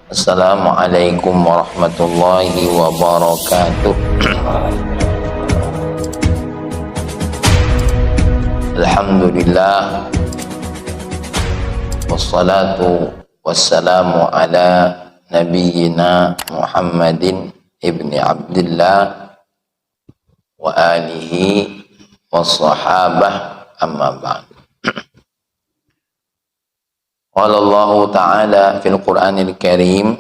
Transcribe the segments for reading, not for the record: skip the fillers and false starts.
Assalamualaikum warahmatullahi wabarakatuh. Alhamdulillah, wassalatu wassalamu ala nabiyyina Muhammadin ibni Abdillah wa alihi wassahabah, amma ba'd. Qala Allah Ta'ala fil Qur'anil Karim,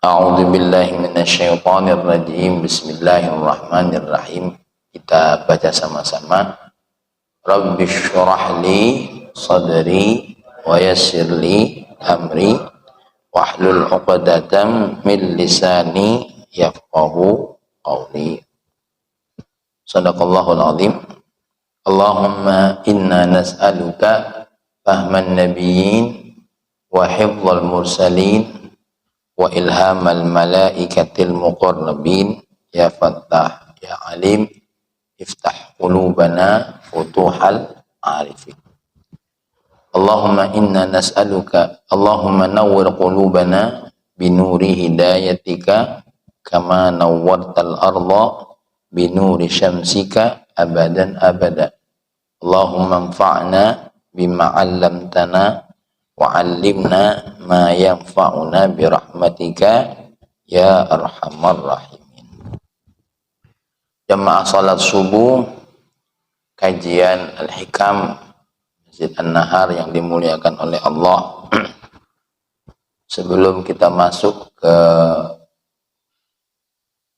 a'udzu billahi minasyaitonir rajim, bismillahirrahmanirrahim. Kita baca sama-sama. Rabbi shrah li sadri wa yassir li amri wahlul 'uqdatam min lisani yafqahu qawli. Shadaqallahul azim. Allahumma inna nas'aluka fahman nabiyyin wa hifdzal mursalin wa ilhamal malaikatil muqarrabin ya fattah ya alim iftah qulubana futuhal arifin. Allahumma inna nas'aluka, Allahumma nawwir qulubana binuri hidayatika kama nawwartal arda binuri syamsika abadan abada. Allahumma anfa'na bima 'allamtana wa'allimna ma yanfa'una birahmatika ya arhamar rahimin. Jamaah salat subuh kajian Al-Hikam Masjid An-Nahar yang dimuliakan oleh Allah. Sebelum kita masuk ke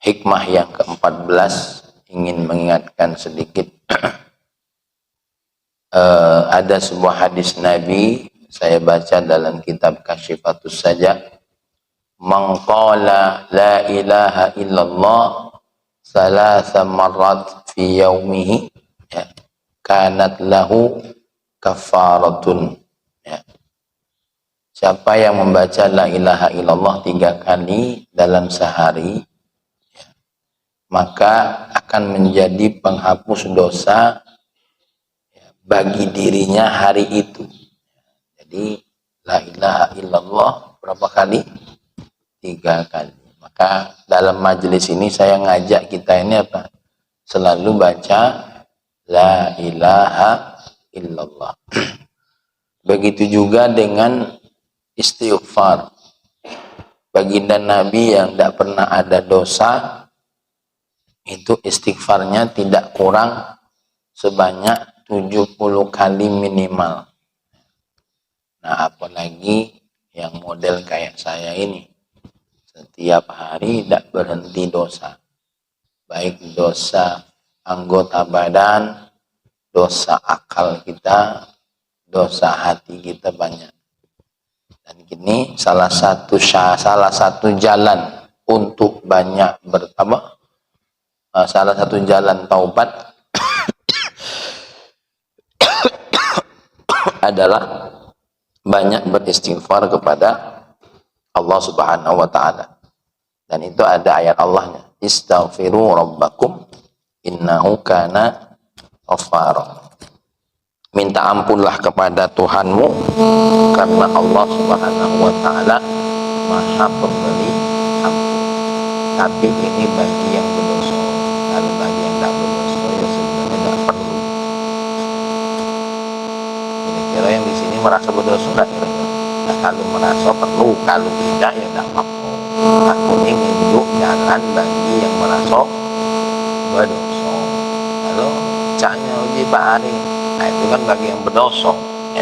hikmah yang ke-14, ingin mengingatkan sedikit. Ada sebuah hadis Nabi saya baca dalam kitab Kasyifatus Saja. Man qala la ilaha illallah salasa marrat fi yaumihi ya, kanat lahu kafaratun ya. Siapa yang membaca la ilaha illallah 3 kali dalam sehari ya, maka akan menjadi penghapus dosa ya, bagi dirinya hari itu. Jadi la ilaha illallah berapa kali? 3 kali. Maka dalam majelis ini saya ngajak kita ini apa? Selalu baca la ilaha illallah. Begitu juga dengan istighfar. Baginda Nabi yang tidak pernah ada dosa, itu istighfarnya tidak kurang sebanyak 70 kali minimal. Nah, apalagi yang model kayak saya ini, setiap hari tidak berhenti dosa. Baik dosa anggota badan, dosa akal kita, dosa hati kita banyak. Dan ini salah satu jalan untuk banyak salah satu jalan taubat adalah banyak beristighfar kepada Allah Subhanahu wa ta'ala. Dan itu ada ayat Allahnya, istaghfiru rabbakum innahu kana ghaffara. Minta ampunlah kepada Tuhanmu karena Allah Subhanahu wa ta'ala Maha pemberi ampun. Tapi ini bagi yang berdosa. Kalau bagi yang tidak berdosa ya sebenarnya tidak perlu. Kira-kira yang di sini merasa berdosa enggak kira-kira? Nah, kalau merasa perlu, kalau tidak ya tidak apa-apa. Aku ini menunjuk jalan bagi yang merasa berdosa. Kalau caknya uji Pak Ari, nah itu kan bagi yang berdosa. Ya,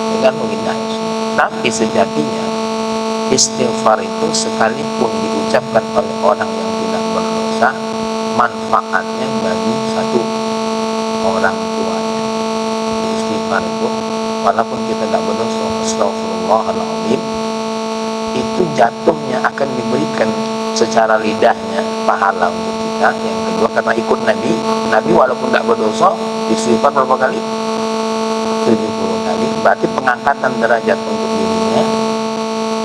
itu kan menghindari. Tapi sejatinya istighfar itu sekalipun diucapkan oleh orang yang tidak berdosa, manfaatnya bagi satu orang tuanya. Istighfar itu walaupun kita tidak berdosa, astagfirullahaladzim, itu jatuhnya akan diberikan secara lidahnya pahala untuk kita. Yang kedua karena ikut Nabi. Nabi walaupun tidak berdosa istighfar berapa kali? 70 kali. Berarti pengangkatan derajat untuk dirinya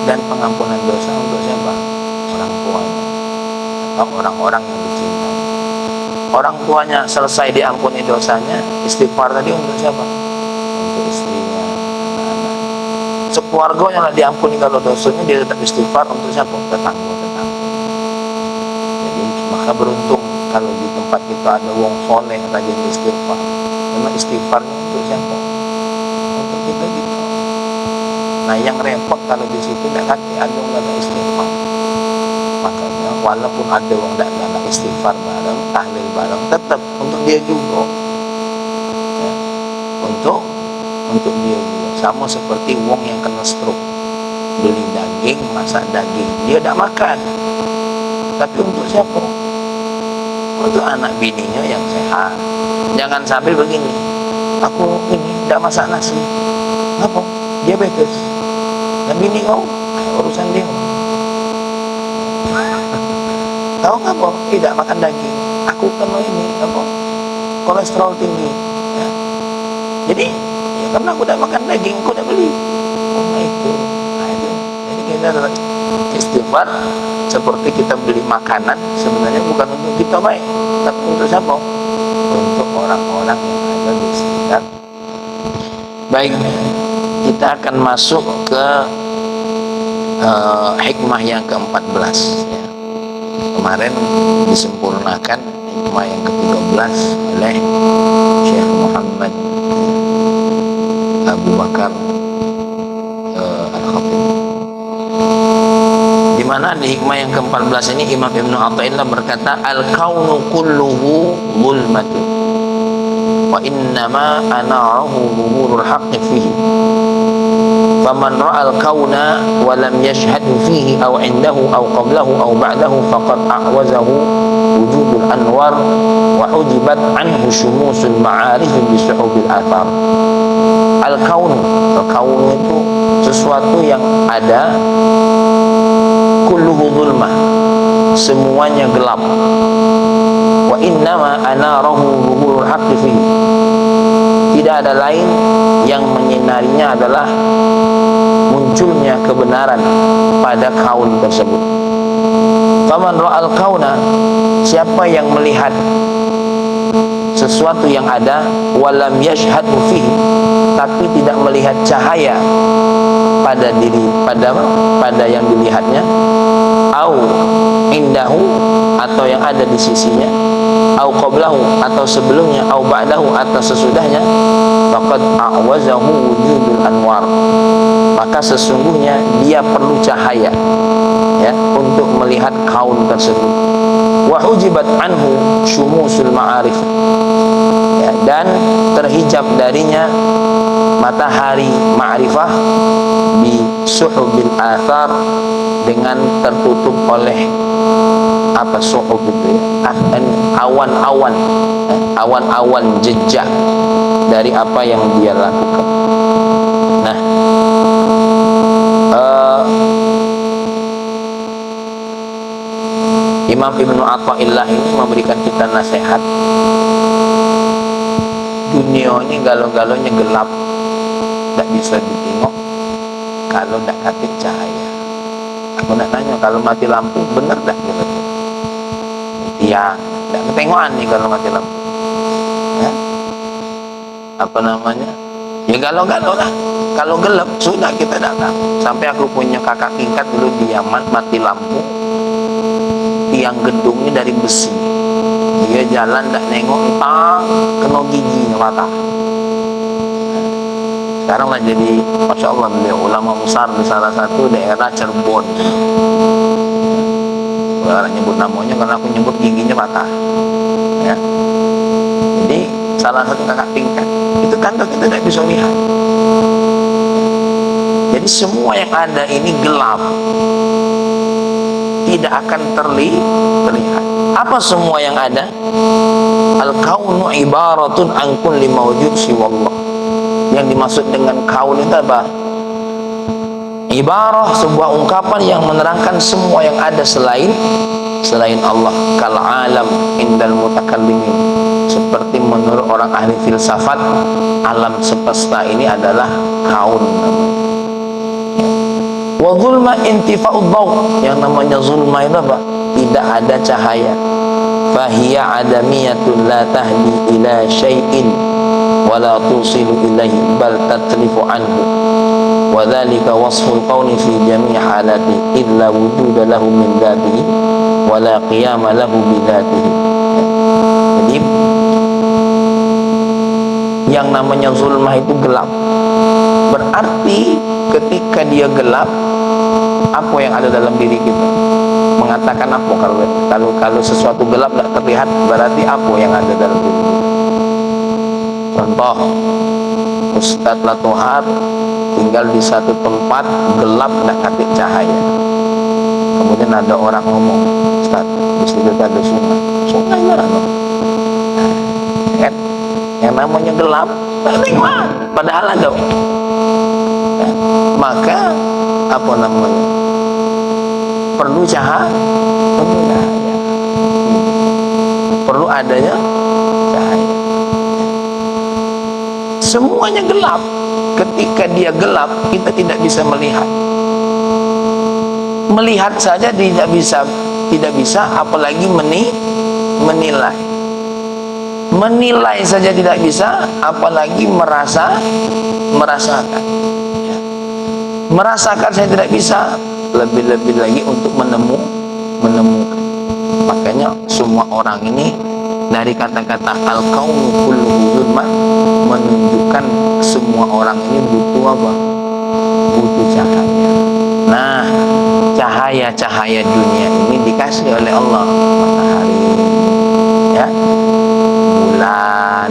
dan pengampunan dosa untuk siapa? Orang tuanya atau orang-orang yang dicintai. Orang tuanya selesai diampuni dosanya, istighfar tadi untuk siapa? Untuk istrinya, anak-anak. sekeluarga yang diampuni kalau dosanya, dia tetap istighfar untuk siapa? Tetangga. Jadi maka beruntung kalau di tempat kita ada wong soleh rajin istighfar. Karena istighfarnya untuk siapa? Untuk kita gitu. Nah yang repot kalau di situ tidak kati ada yang gak istighfar. Makanya walaupun ada yang tidak istighfar bareng, tahlil bareng, tetap untuk dia juga. Ya. Untuk dia juga. Sama seperti wong yang kena stroke, beli daging, masak daging, dia tidak makan. Tapi untuk siapa? Untuk anak bininya yang sehat. Jangan sampai begini, aku ini tidak masak nasi, apa? Diabetes. Dan bini kau, urusan dia. Tahu apa? Tidak makan daging. Aku kena ini, apa? Kolesterol tinggi. Ya. Jadi, ya karena aku tidak makan daging, aku tidak beli. Oh itu. Nah itu. Jadi kita istighfar seperti kita beli makanan, sebenarnya bukan untuk kita baik, tapi untuk siapa? Untuk orang-orang yang ada di sekitar. Baik, kita akan masuk ke hikmah yang ke-14 ya. Kemarin disempurnakan hikmah yang ke-13 oleh Syekh Muhammad Abu Bakar Al-Khatib. Di mana di hikmah yang ke-14 ini Imam Ibnu Athaillah berkata, al-kaunu kulluhu zulmatun wa innama anarahu zuhurul haqqi fihi. Faman ra'al kauna wa lam yashhadu fihi aw indahu aw qablahu aw ba'dahu faqad a'wazahu wujudul anwar wa hujibat anhu syumusul ma'arif bi suhubil athar. Al-kaunu itu sesuatu yang ada, kulluhu zulmah, semuanya gelap. Wa innama anarahu zuhurul haqqi fihi. Tidak ada lain yang menyinarinya adalah munculnya kebenaran pada kaun tersebut. Faman ra'al kauna, siapa yang melihat sesuatu yang ada, walam yashhadu fihi, tapi tidak melihat cahaya pada yang dilihatnya, au indahu, atau yang ada di sisinya, au qablahu, atau sebelumnya, au ba'dahu, atau sesudahnya, faqad a'wazahu wujudul anwar, maka sesungguhnya dia perlu cahaya ya untuk melihat kaun tersebut. Wa hujibat anhu syumusul ma'arif, ya, dan terhijab darinya matahari ma'rifah bi suhubil athar, dengan tertutup oleh apa suhub itu ya, awan-awan jejak dari apa yang dia lakukan. Nah, Imam Ibnu Athaillah ini memberikan kita nasihat. Dunia ini galau-galaunya gelap, tak bisa ditengok kalau tak katip cahaya. Aku nak tanya, kalau mati lampu benar tak kira-kira? Tiang, tak ketengokan nih kalau mati lampu. Ya? Apa namanya? Ya galau-galau lah. Kalau gelap sudah kita datang. Sampai aku punya kakak tingkat dulu di Yaman, mati lampu, tiang gedungnya dari besi, dia jalan tak nengok, kena giginya patah. Sekarang lah jadi, Masya Allah, beliau ulama besar di salah satu daerah Cirebon. Orang nyebut namanya karena aku nyebut giginya patah ya. Jadi salah satu kakak tingkat itu kantor kita tidak bisa lihat. Jadi semua yang ada ini gelap, tidak akan terlihat. Apa semua yang ada? Al-kaunu ibaratun an kulli mawjud siwallah. Yang dimaksud dengan kaun itu apa? Ibarah, sebuah ungkapan yang menerangkan semua yang ada selain Allah. Kal alam indal mutakallimin, seperti menurut orang ahli filsafat, alam semesta ini adalah kaun. Wa zulma intifa'ud daw, yang namanya zulma itu apa? Tidak ada cahaya. Fahiya adamiyatun la tahdi ila syai'in wa la tusilu ilaihi bal tatrifu anhu. wa dzalika wasful kauni fi jami' halati illa wujuda lahu min dzatihi wa la qiyama lahu bi dzatihi. Jadi yang namanya zulmah itu gelap. Berarti ketika dia gelap, apa yang ada dalam diri kita? Mengatakan apa kalau sesuatu gelap tidak terlihat, berarti apa yang ada dalam diri kita? Contoh, Ustadz Latuhar tinggal di satu tempat gelap, tidak kasih cahaya. Kemudian ada orang ngomong, Ustadz, di situ ada sungai. Sungai mana? Kan? Yang namanya gelap, padahal ada. Maka apa namanya? Perlu cahaya, perlu adanya cahaya. Semuanya gelap. Ketika dia gelap, kita tidak bisa melihat. Melihat saja tidak bisa, apalagi menilai. Menilai saja tidak bisa, apalagi merasakan. Merasakan saya tidak bisa, lebih-lebih lagi untuk menemukan. Makanya semua orang ini dari kata-kata al-kaunu kulluhu zulman menunjukkan semua orang ini butuh apa? Butuh cahaya. Nah, cahaya dunia ini dikasih oleh Allah, matahari, ya, bulan,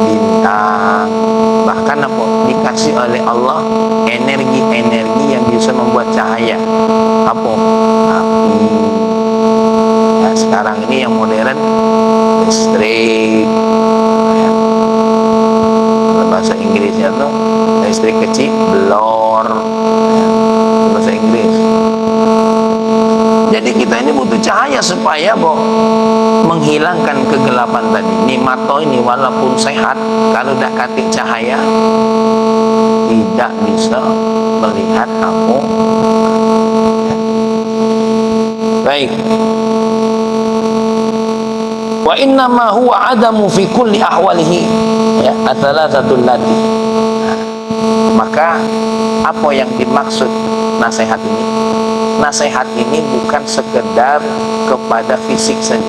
bintang, bahkan apa? Dikasih oleh Allah energi-energi yang bisa membuat cahaya. Apa? Api. Ya, sekarang ini yang modern listrik. Ya. Kalau bahasa Inggrisnya tuh listrik kecil, blor. Ya. Bahasa Inggris. Jadi kita ini butuh cahaya supaya menghilangkan kegelapan tadi. Ini mata ini walaupun sehat, kalau tidak kasih cahaya tidak bisa melihat apa. Baik. Wa inna ma huwa adamu fi kulli ahwalihi, ya, atsalatsatul lati. Maka apa yang dimaksud nasihat ini? Nasihat ini bukan sekedar kepada fisik saja.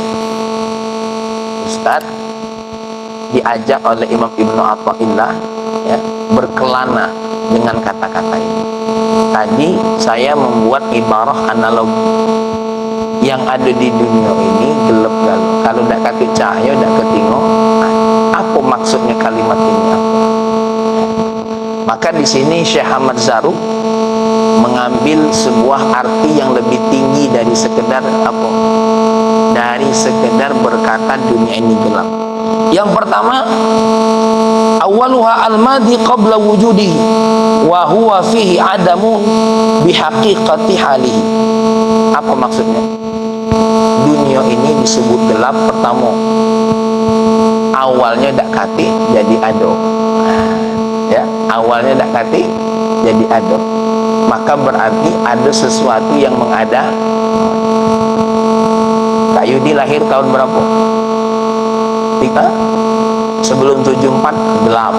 Ustaz diajak oleh Imam Ibnu Athaillah, ya, berkelana dengan kata-kata ini. Tadi saya membuat ibarah analogi. Yang ada di dunia ini gelap galau. Kalau tidak kasih cahaya, tidak ketingok. Apa maksudnya kalimat ini? Apa? Maka di sini Syekh Ahmad Zarruq mengambil sebuah arti yang lebih tinggi dari sekedar apa? Dari sekedar berkata dunia ini gelap. Yang pertama, awaluha al-madi qabla wujudihi wa huwa fihi adamun bihaqiqati halihi. Apa maksudnya? Dunia ini disebut gelap pertama. Awalnya dak kati jadi ado. Ya, awalnya dak kati jadi ado. Maka berarti ada sesuatu yang mengada. Kak Yudi lahir tahun berapa? 3 sebelum 74 gelap.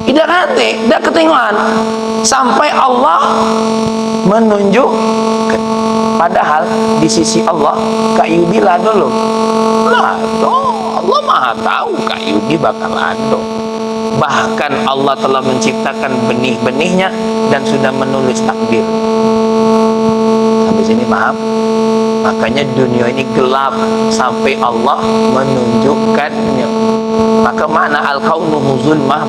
Tidak kati, tidak ketinggalan sampai Allah menunjuk. Padahal di sisi Allah Kak Yudi lado loh. Lado, Allah maha tahu Kak Yudi bakal lado. Bahkan Allah telah menciptakan benih-benihnya dan sudah menulis takdir. Sampai sini paham? Makanya dunia ini gelap sampai Allah menunjukkannya. Maka makna al-kaunuhu zulmah,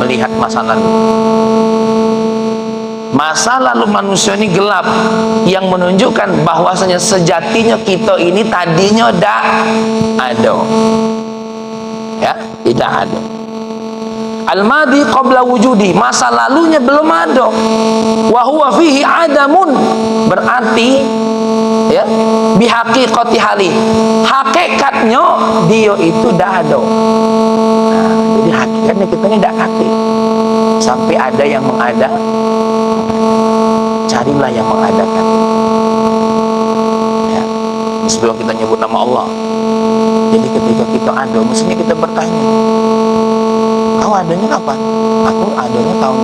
melihat masa lalu. Masa lalu manusia ini gelap, yang menunjukkan bahwasanya sejatinya kita ini tadinya tidak ada. Ya, tidak ada. Al-madi qabla wujudi, masa lalunya belum ada. Wa huwa fihi adamun, berarti ya, bihaqiqati hali, hakikatnya dia itu tidak ada. Nah, jadi hakikatnya kita ini tidak hati. Sampai ada yang mengada, carilah yang mengadakan. Ya, sebelum kita nyebut nama Allah. Jadi ketika kita ada, mestinya kita bertanya, Kau adanya kapan? Aku adanya tahun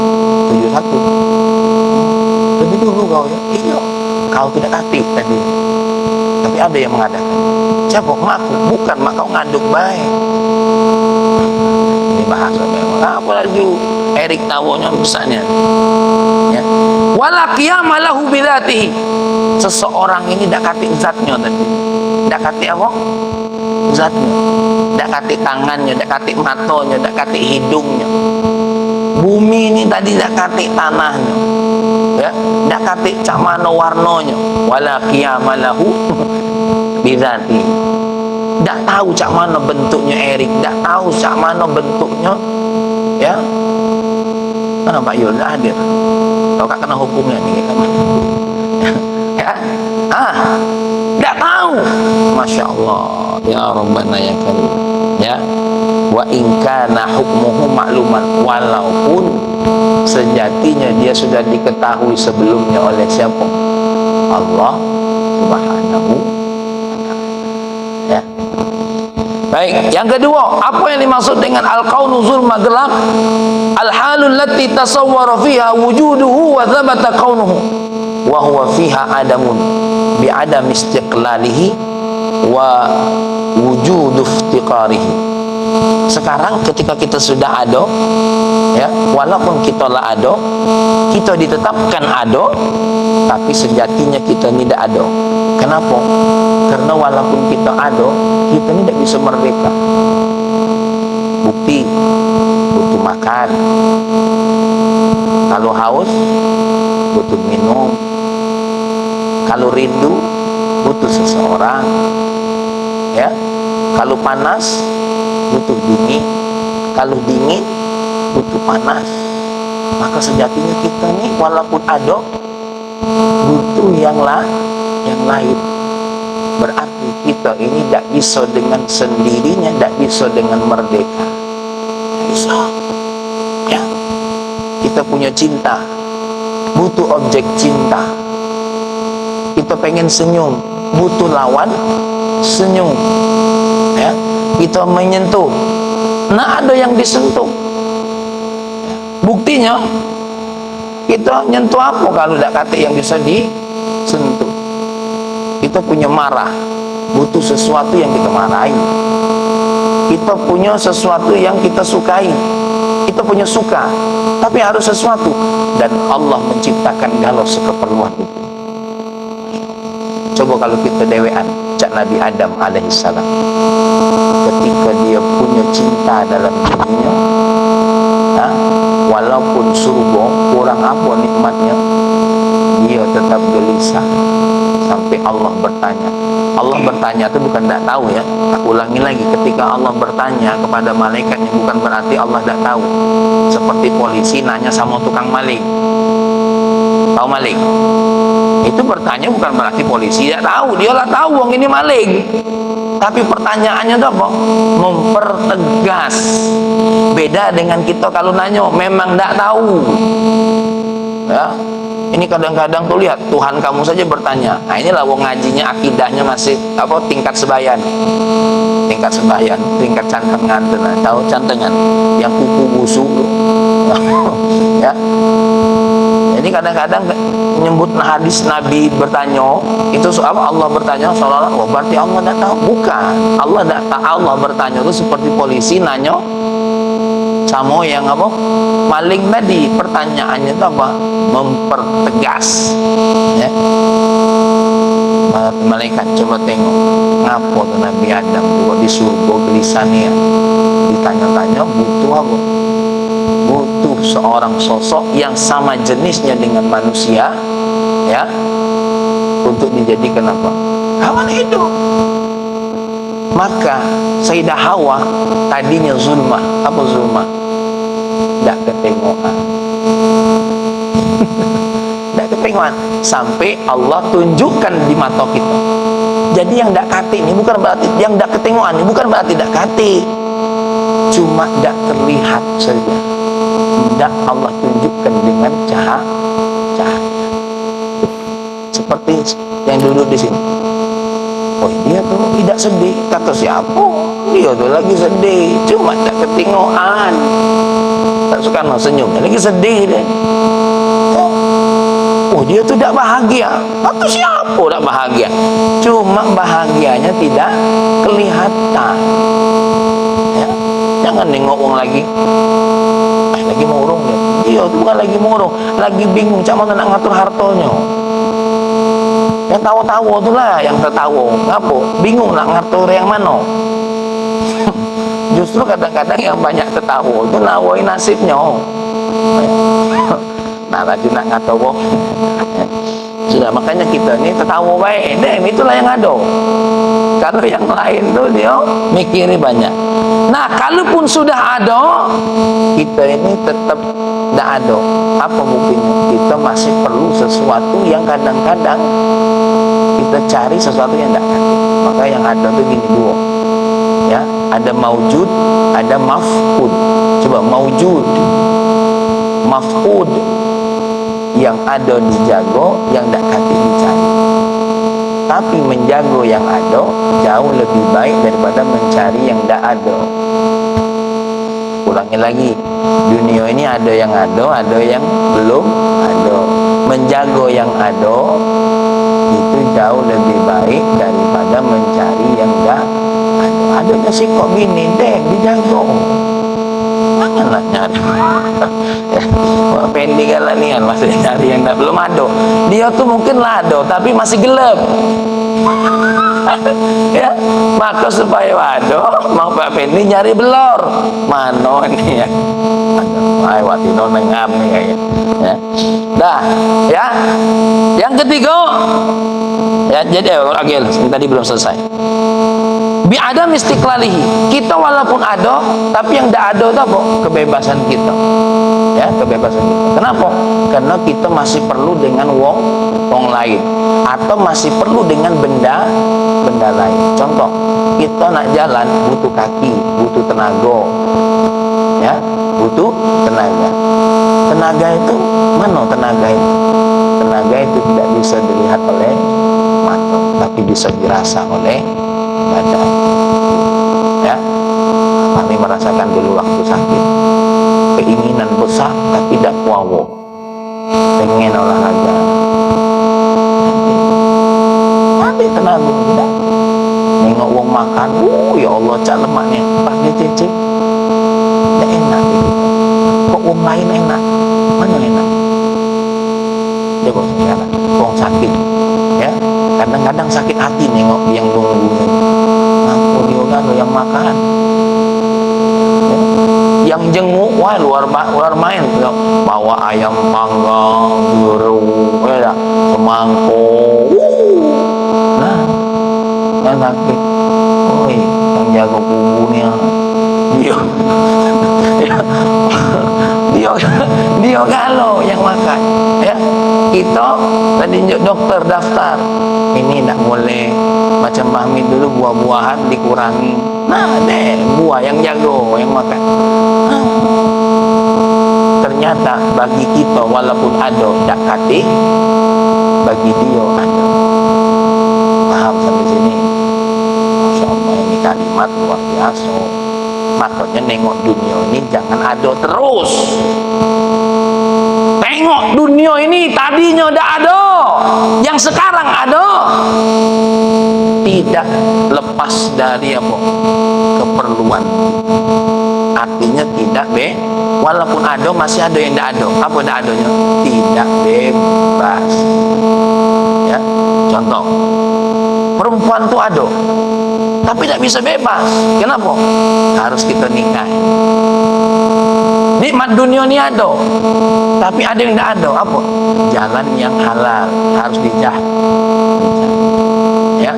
71. Lebih dulu kau ya? Iya. Kau tidak kati tadi. Tapi ada yang mengadakan. Siapa? Mak aku. Bukan, mak kau ngaduk baik. Ini bahasa memang. Apa lagi? Erik tawonya besarnya. Ya. Wala qiyama lahu bidzatihi. Seseorang ini dak kati zatnya tadi. Dak kati apa? Zatnya. Dak kati tangannya, dak kati matanya, dak kati hidungnya. Bumi ini tadi dak kati tanahnya. Ya, dak kati cak mano warnanya. Wala qiyama lahu bidzatihi. Dak tahu cak mana bentuknya Erik, dak tahu cak mana bentuknya, ya. Mana Pak Yul dah hadir. Kau tak kena hukumnya nih kan? Ya, dak tahu. Masya Allah, ya Rabbana ya Karim. Ya, wa in kana hukmuhu ma'luman, walaupun sejatinya dia sudah diketahui sebelumnya oleh siapa? Allah Subhanahu. Ya. Baik, yang kedua, apa yang dimaksud dengan al-kaunu zulma gelap? Al-halul lati tasawwara fiha wujuduhu wa thabata kaunuhu wa huwa fiha adamun bi adam istiqlalihi wa wujudu iftiqarihi. Sekarang ketika kita sudah ada, ya, walaupun kita lah ada, kita ditetapkan ada, tapi sejatinya kita tidak ada. Kenapa? Karena walaupun kita ada, kita ini tidak bisa merdeka. Bukti, butuh makan. Kalau haus, butuh minum. Kalau rindu, butuh seseorang. Ya, kalau panas, butuh dingin. Kalau dingin, butuh panas. Maka sejatinya kita ini walaupun ada, butuh yang lain. Berarti kita ini tidak bisa dengan sendirinya, tidak bisa dengan merdeka. Tidak bisa. Ya, kita punya cinta, butuh objek cinta. Kita pengen senyum, butuh lawan senyum. Ya, kita menyentuh, nah ada yang disentuh. Buktinya kita nyentuh apa kalau tidak kata yang bisa disentuh. Kita punya marah, butuh sesuatu yang kita marahi. Kita punya sesuatu yang kita sukai. Kita punya suka, tapi harus sesuatu. Dan Allah menciptakan galau sekeperluan itu. Coba kalau kita dewean, cak Nabi Adam alaihissalam, ketika dia punya cinta dalam dirinya, walaupun surga kurang apa nikmatnya, dia tetap gelisah. Sampai Allah bertanya. Allah bertanya itu bukan tidak tahu ya. Aku ulangi lagi, ketika Allah bertanya kepada malaikatnya bukan berarti Allah tidak tahu. Seperti polisi nanya sama tukang maling, tahu maling? Itu bertanya bukan berarti polisi tidak tahu. Dia lah tahu wong ini maling. Tapi pertanyaannya itu apa? Mempertegas. Beda dengan kita kalau nanya memang tidak tahu. Ya. Ini kadang-kadang tuh lihat Tuhan kamu saja bertanya. Nah inilah wong ngajinya akidahnya masih apa tingkat sebayan. Tingkat sebayan, tingkat cangkem nganten. Tahu cantengan yang kuku busuk. Ya. Jadi kadang-kadang menyebut hadis Nabi bertanya itu apa Allah bertanya seolah-olah oh berarti Allah tidak tahu. Bukan. Allah tidak tahu. Allah bertanya itu seperti polisi nanya sama yang apa maling tadi. Pertanyaannya itu apa? Mempertegas. Ya. Malaikat coba tengok ngapa tuh Nabi Adam juga di surga gelisah nih ya. Ditanya-tanya butuh apa? Butuh seorang sosok yang sama jenisnya dengan manusia, ya, untuk dijadikan apa? Kawan hidup. Maka Sayyidah Hawa tadinya zulmah. Apa zulmah? Tidak ketengokan. Tidak ketengokan. Sampai Allah tunjukkan di mata kita. Jadi yang tidak kati ini bukan berarti yang tidak ketengokan ini bukan berarti tidak kati. Cuma tidak terlihat saja. Tidak Allah tunjukkan dengan cahaya. Seperti yang duduk di sini. Oh dia tuh tidak sedih. Kata siapa? Dia tuh lagi sedih. Cuma tak ketengokan. Tak Soekarno senyum, lagi sedih dia. Oh, dia tu tak bahagia. Atau siapa tak bahagia? Cuma bahagianya tidak kelihatan. Ya, jangan nengok orang lagi. Lagi murung dia. Dia tu bukan lagi murung, lagi bingung macam mana nak ngatur hartanya. Yang tahu-tahu tu lah yang tertahu. Ngapa? Bingung nak ngatur yang mana. Justru kadang-kadang yang banyak tertahu tu nawai nasibnya. Nah, lagi nak ngatur. Sudah, makanya kita ni tertahu baik. Itulah yang ada. Kalau yang lain tu dia mikiri banyak. Nah, kalaupun sudah ada, kita ini tetap tidak ada. Apa buktinya? Kita masih perlu sesuatu yang kadang-kadang kita cari sesuatu yang tidak ada. Maka yang ada tu gini dua. Ya, ada maujud, ada mafqud. Coba maujud, mafqud, yang ada dijaga, yang tidak kati dicari. Tapi menjaga yang ada jauh lebih baik daripada mencari yang tidak ada. Ulangi lagi, dunia ini ada yang ada yang belum ada. Menjaga yang ada itu jauh lebih baik daripada mencari yang tidak ada. Adanya sikap bini, dijaga. Janganlah nyari. Pendek kan ni kan, masih nyari yang tak belum ada. Dia tu mungkin lah ada, tapi masih gelap. Ya, maka supaya ada, mau Pak Pendi nyari belor. Mana ni ya? Ai watino nengam ni kayaknya. Ya. Dah, ya. Yang ketiga, ya jadi Agil, tadi belum selesai. Bi adam istiqlalihi, kita walaupun ada tapi yang tidak ada itu apa? Kebebasan kita, ya, kebebasan kita. Kenapa? Karena kita masih perlu dengan wong lain, atau masih perlu dengan benda lain. Contoh, kita nak jalan butuh kaki, butuh tenaga, ya, butuh tenaga. Tenaga itu mana tenaga itu? Tenaga itu tidak bisa dilihat oleh mata, tapi bisa dirasa oleh badan. Ya, kami merasakan dulu waktu sakit, keinginan besar tapi tidak kuawo, pengen olahraga, tapi tenaga tidak. Nengok wong makan, ya Allah cak lemaknya, pas dia cecek, tidak enak gitu. Kok wong lain enak, mana enak? Dia kok sekarang, wong sakit, ya. Kadang-kadang sakit hati nengok yang nunggu. Aku dia kan yang makan, ya. Yang jenguk, wah luar main, ya. Bawa ayam panggang, jeruk, ya, semangkuk. Nah, yang sakit, oi, yang jaga kubunya, dia galau yang makan, ya. Kita tadi dokter daftar, ini tak boleh macam Mahmid dulu, buah-buahan dikurangi. Nah, buah yang jago yang makan. Ternyata bagi kita walaupun ada tak kati, bagi dia ada. Paham sampai sini? Masya Allah, ini kalimat luar biasa. Makanya nengok dunia ini jangan ada terus. Tengok dunia ini tadinya tidak ada, yang sekarang ada. Tidak lepas dari apa? Keperluan. Artinya tidak walaupun ada masih ada yang tidak ada. Apa tidak adanya? Tidak bebas. Ya, contoh, perempuan itu ada, tapi tidak bisa bebas. Kenapa? Harus kita nikah. Nikmat dunia ini ada, tapi ada yang tidak ada. Apa? Jalan yang halal harus dijah. Ya.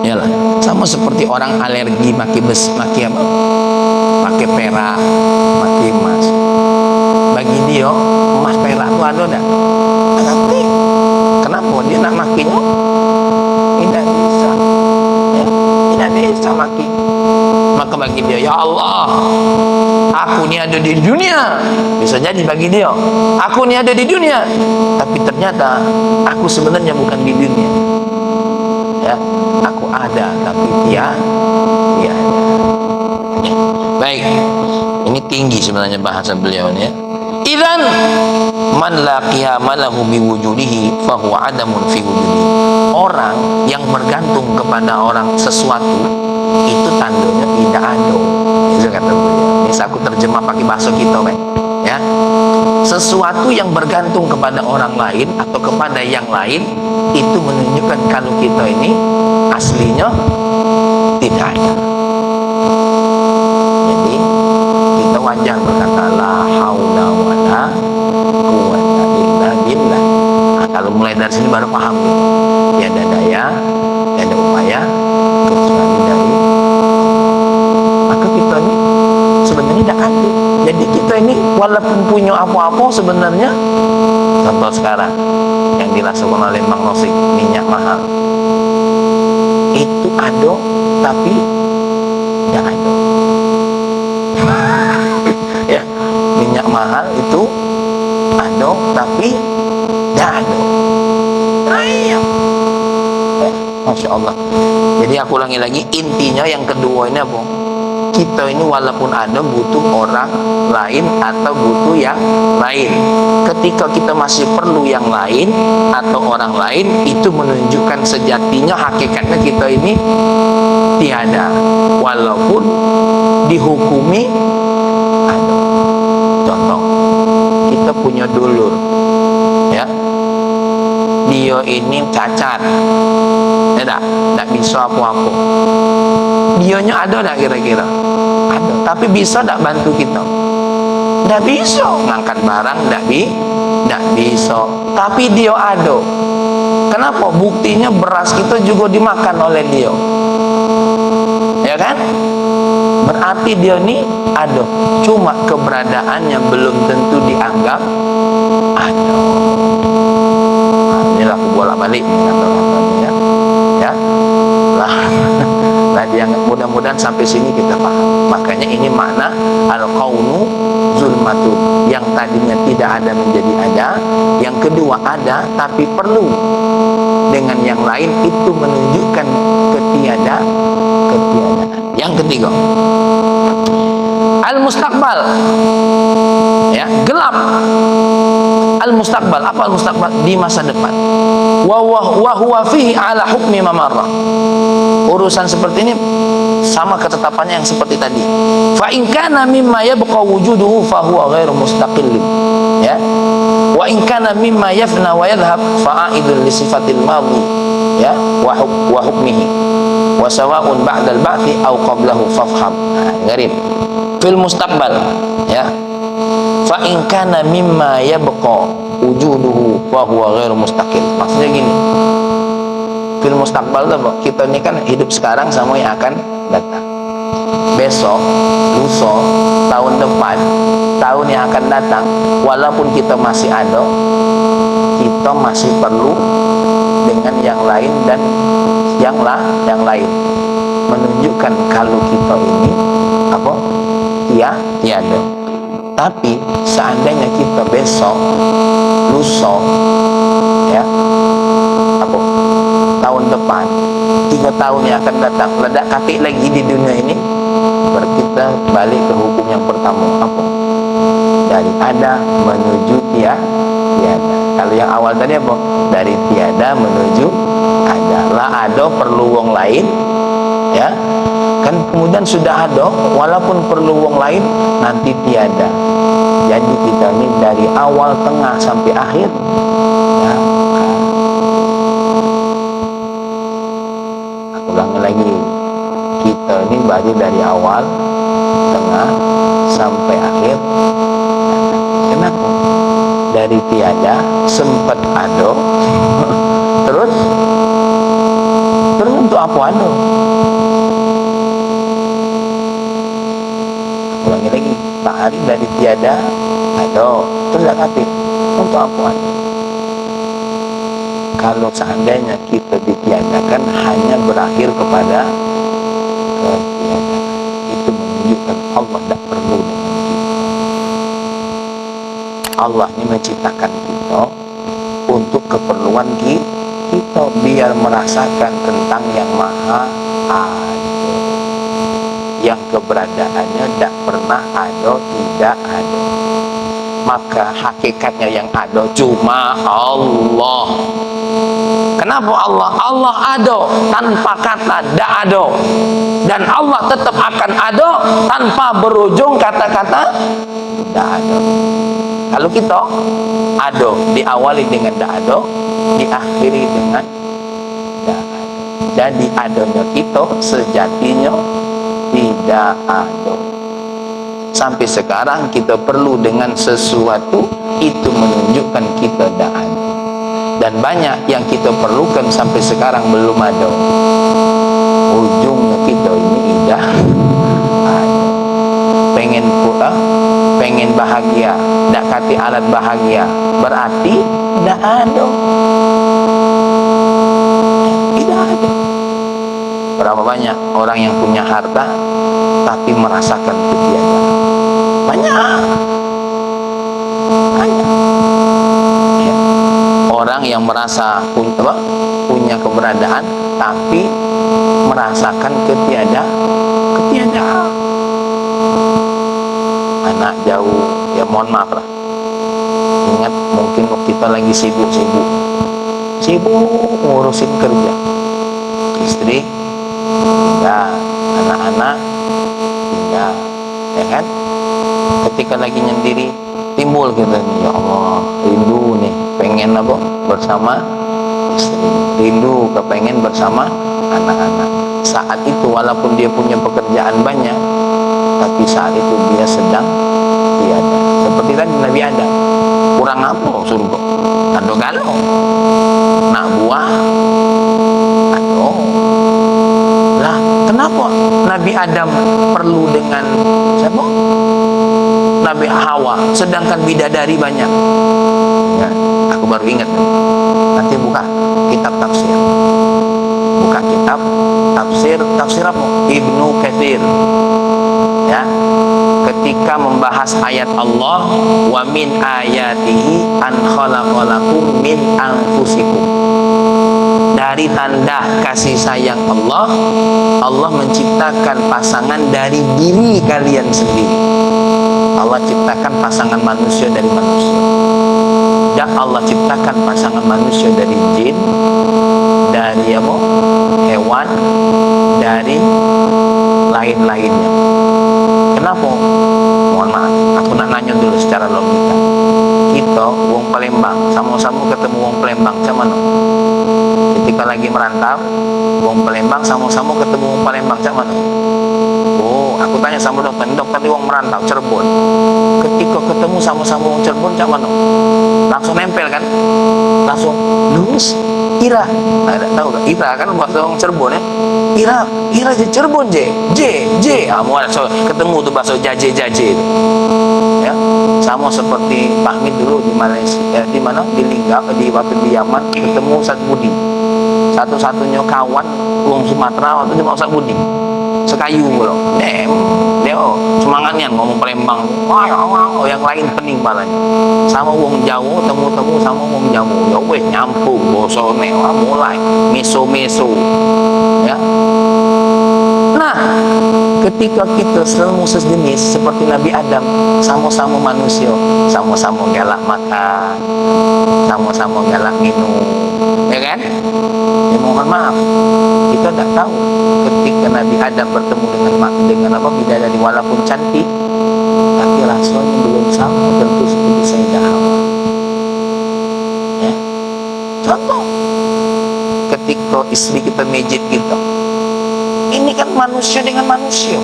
Yalah, sama seperti orang alergi maki apa? Pakai perak, maki emas. Bagi dia emas perak itu ada tak? Tapi kenapa dia nak makinya? Tidak bisa, ya, tidak bisa maki. Maka bagi dia, ya Allah, aku ni ada di dunia. Bisa jadi bagi dia, aku ni ada di dunia, tapi ternyata aku sebenarnya bukan di dunia. Ya, aku ada tapi tiada. Baik, ini tinggi sebenarnya bahasa beliau ini ya. Idzan man la qiyama lahu biwujudihi fahuwa adamun fi wujudihi. Orang yang bergantung kepada orang sesuatu itu tandanya tidak ada. Itu kata beliau. Ini aku terjemah pakai bahasa kita, Pak. Ya. Sesuatu yang bergantung kepada orang lain atau kepada yang lain itu menunjukkan kalau kita ini aslinya tidak ada. Jadi kita wajar berkata la haula wala quwwata illa billah. Nah, kalau mulai dari sini baru paham gitu. Tiada daya, tiada upaya kecuali dari maka kita ini sebenarnya tidak ada. Jadi kita ini walaupun punya apa-apa sebenarnya, contoh sekarang yang dirasakan oleh Mang Nosik, minyak mahal itu ada tapi tidak ada. Ya, minyak mahal itu ada tapi tidak ada. Ya, Masya Allah. Jadi aku ulangi lagi, intinya yang kedua ini apa? Kita ini walaupun ada butuh orang lain atau butuh yang lain. Ketika kita masih perlu yang lain atau orang lain, itu menunjukkan sejatinya hakikatnya kita ini tiada, walaupun dihukumi ada. Contoh, kita punya dulur, ya, dia ini cacat, tidak bisa apa-apa. Dianya ada tak kira-kira? Ada, tapi bisa tak bantu kita? Tidak bisa. Ngangkat barang tidak bisa. Tapi dia ada. Kenapa? Buktinya beras kita juga dimakan oleh dia. Ya kan? Berarti dia ini ada. Cuma keberadaannya belum tentu dianggap ada. Nah, inilah aku bolak-balik kata-katanya, ya. Yang mudah-mudahan sampai sini kita paham. Makanya ini makna al-kaunu zulmatun. Yang tadinya tidak ada menjadi ada, yang kedua ada tapi perlu dengan yang lain, itu menunjukkan ketiadaan. Yang ketiga, al-mustaqbal, ya, gelap. Al-mustaqbal, apa al-mustaqbal? Di masa depan. Wa huwa fihi ala hukmi mamarra. Urusan seperti ini sama ketetapannya yang seperti tadi. Fa in kana mimma yabqa wujuduhu fa huwa ghairu mustaqillin. Ya. Wa in kana mimma yafna wa yadhhab fa a'idun li sifatil madhi, ya, wa hukmihi. Wa sawa'un ba'da al-ba'thi aw qablahu fafham. Ngarib. Fil mustaqbal, ya. Fa in kana mimma yabqa wujuduhu fa huwa ghairu mustaqil. Maksudnya gini, fil mustaqbal itu kita ini kan hidup sekarang sama yang akan datang. Besok, lusa, tahun depan, tahun yang akan datang, walaupun kita masih ada, kita masih perlu dengan yang lain dan yang lain, menunjukkan kalau kita ini apa? Tiada. Tapi seandainya kita besok, lusa, ya, apa, tahun depan, 3 tahun yang akan datang, ledak kaki lagi di dunia ini, berarti kita balik ke hukum yang pertama, apa? Dari ada menuju tiada. Kalau yang awal tadi apa? Dari tiada menuju ada. Lah ada perlu wong lain, ya. Kan kemudian sudah ada, walaupun perlu wong lain, nanti tiada. Jadi kita ini dari awal, tengah sampai akhir, ya. Aku ulangi lagi, kita ini baru dari awal, tengah sampai akhir. Kenapa? Dari tiada sempat ada, terus untuk apa ada? Ulangi lagi, Pak Ari dari tiada ada, terus kata untuk apa ada? Kalau seandainya kita ditiadakan hanya berakhir kepada ketiadaan, itu menunjukkan Allah tidak perlu dengan kita. Allah ini menciptakan kita untuk keperluan kita. kita biar merasakan tentang yang maha ada, yang keberadaannya tidak pernah ada, tidak ada. Maka hakikatnya yang ada cuma Allah. Kenapa Allah? Allah ada tanpa kata tidak ada, dan Allah tetap akan ada tanpa berujung kata-kata tidak ada. Kalau kita ada diawali dengan tidak ada, diakhiri dengan tidak ada. Jadi adanya kita sejatinya tidak ada. Sampai sekarang kita perlu dengan sesuatu, itu menunjukkan kita tidak ada. Dan banyak yang kita perlukan sampai sekarang belum ada. Ujungnya kita ini tidak ada. Pengen pula, pengen bahagia, tidak kati alat bahagia, berarti tidak ada. Tidak ada. Berapa banyak orang yang punya harta tapi merasakan ketiadaan? Banyak. Ya. Orang yang merasa punya keberadaan tapi merasakan ketiadaan. Anak jauh, ya mohon maaf lah. Ingat, mungkin kita lagi sibuk ngurusin kerja, istri tinggal, anak-anak tinggal, ya kan? Ketika lagi nyendiri timbul kita nih, ya Allah, rindu nih, pengen apa? Bersama istri, rindu kepengen bersama anak-anak. Saat itu walaupun dia punya pekerjaan banyak, tapi saat itu dia sedang tiada. Seperti tadi Nabi Adam, kurang apa surga? Ada galau, nak buah, ada. Lah, kenapa Nabi Adam perlu dengan siapa? Nabi Hawa, sedangkan bidadari banyak. Ya, aku baru ingat. Nanti buka kitab tafsir. Buka kitab tafsir apa? Ibnu Katsir. Ya, ketika membahas ayat Allah, wa min ayatihi an khalaqalakum min anfusikum. Dari tanda kasih sayang Allah, Allah menciptakan pasangan dari diri kalian sendiri. Allah ciptakan pasangan manusia dari manusia, dan Allah ciptakan pasangan manusia dari jin, dari apa? Hewan, dari lain-lainnya. Kenapa? Mohon maaf, aku nak nanya dulu secara logika. Kita wong Palembang, sama-sama ketemu wong Palembang, macam mana? Ketika lagi merantau, wong Palembang sama-sama ketemu wong Palembang, macam mana? Oh, aku tanya sama dokter di wong merantau Cirebon. Ketika ketemu sama-sama wong Cirebon, macam mana? Langsung nempel kan? Langsung lurus. Ira, ada tahu gak? Ira kan bahasa orang Cirebon ya. Ira je Cirebon je. Mau ketemu tuh bahasa jaje. Ya, sama seperti Pak Mid dulu di Malaysia, di mana? Di Linggau, waktu di Yaman ketemu Ustaz Budi. Satu-satunya kawan wong Sumatera waktu cuma Ustaz Budi. Sekayu loh. Dia semangatnya ngomong Palembang. Wah, yang lain pening balanya. Sama wong Jawa temu sama wong Jawa. Ya weh nyampung bosone, mulai meso. Ya. Nah, ketika kita selalu sejenis seperti Nabi Adam, sama-sama manusia, sama-sama galak makan, sama-sama galak minum, ya kan? Ya mohon maaf, kita tidak tahu ketika Nabi Adam bertemu dengan apa bidadari walaupun cantik, tapi rasanya belum sama tentu seperti Sayyidah Hawa. Ya. Contoh, ketika istri kita mijit kita, ini kan manusia dengan manusia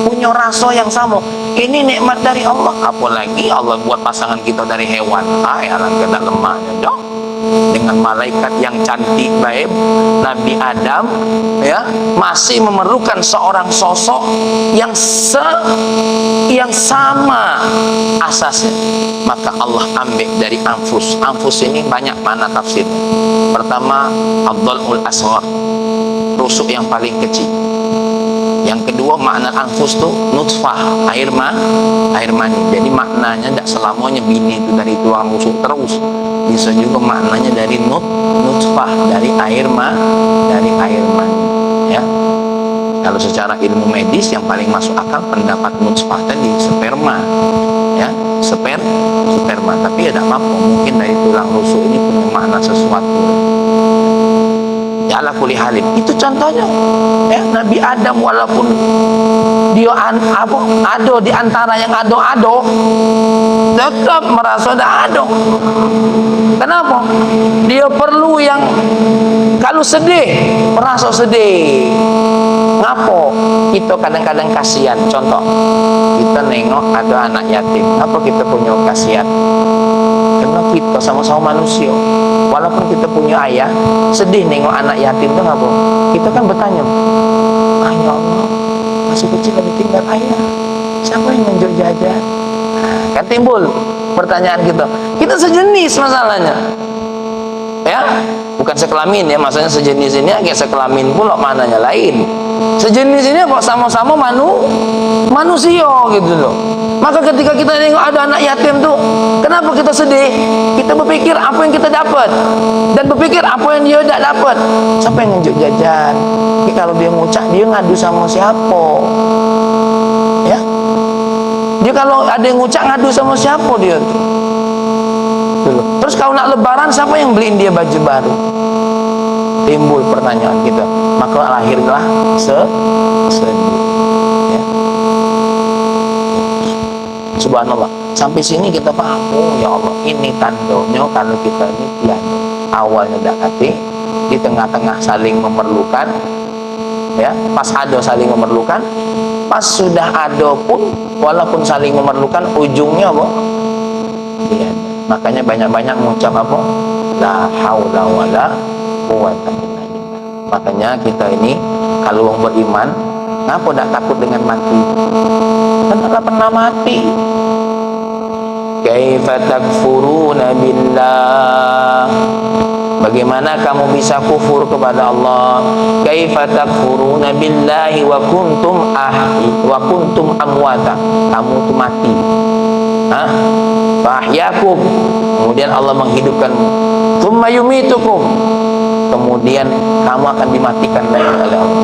punya rasa yang sama. Ini nikmat dari Allah. Apalagi Allah buat pasangan kita dari hewan. Alangkah tak lemahnya dong. Dengan malaikat yang cantik baik, Nabi Adam ya masih memerlukan seorang sosok yang sama asasnya. Maka Allah ambil dari anfus. Anfus ini banyak mana tafsirnya. Pertama, Abdul Asghar, rusuk yang paling kecil. Yang kedua, makna anfus itu nutfah, air mani. Jadi maknanya tidak selamanya bini itu dari tulang rusuk terus. bisa juga maknanya dari nutfah, dari air mani, ya. Kalau secara ilmu medis yang paling masuk akal pendapat nutfah tadi sperma, ya, sperma. Tapi ya tidak apa-apa, mungkin dari tulang rusuk ini punya makna sesuatu. Ya ala kulli halim. Itu contohnya. Ya, Nabi Adam walaupun dia ado di antara yang ado-ado, tetap merasa ado. Kenapa? Dia perlu yang kalau sedih, merasa sedih. Ngapo? Kita kadang-kadang kasihan. Contoh, kita nengok ada anak yatim. Apa kita punya kasihan? Karena kita sama-sama manusia. Walaupun kita punya ayah, sedih nengok anak yatim itu ngapa? Kita kan bertanya, ya Allah, masih kecil ada tinggal ayah. Siapa yang nganjuk jajan? Kan timbul pertanyaan kita. Kita sejenis masalahnya. Ya, bukan sekelamin ya, maksudnya sejenis ini agak sekelamin pula maknanya lain. Sejenis ini kok sama-sama manusia gitu loh. Maka ketika kita tengok ada anak yatim tuh, kenapa kita sedih? Kita berpikir apa yang kita dapat dan berpikir apa yang dia tidak dapat. Siapa yang nunjuk jajan? Kalau dia ngucap, dia ngadu sama siapa? Ya, dia kalau ada yang ngucap ngadu sama siapa dia tuh? Terus kalau nak lebaran, siapa yang beliin dia baju baru? Timbul pertanyaan kita. Maka lahirlah sedih. Ya. Subhanallah. Sampai sini kita paham. Oh ya Allah, ini tandanya kalau kita ini piano. Awalnya tidak hati, di tengah-tengah saling memerlukan. Ya, pas ada saling memerlukan, pas sudah ada pun walaupun saling memerlukan, ujungnya apa? Piano. Makanya banyak-banyak mengucap apa? La haula wala quwwata illa billah. Makanya kita ini kalau orang beriman, ngapa tidak takut dengan mati? Karena tak pernah mati. Kaifa takfuruna billah? Bagaimana kamu bisa kufur kepada Allah? Kaifa takfuruna billahi wa kuntum amwata. Kamu itu mati. Fahyakum, kemudian Allah menghidupkanmu. Tsumma yumitukum, kemudian kamu akan dimatikan lagi oleh Allah.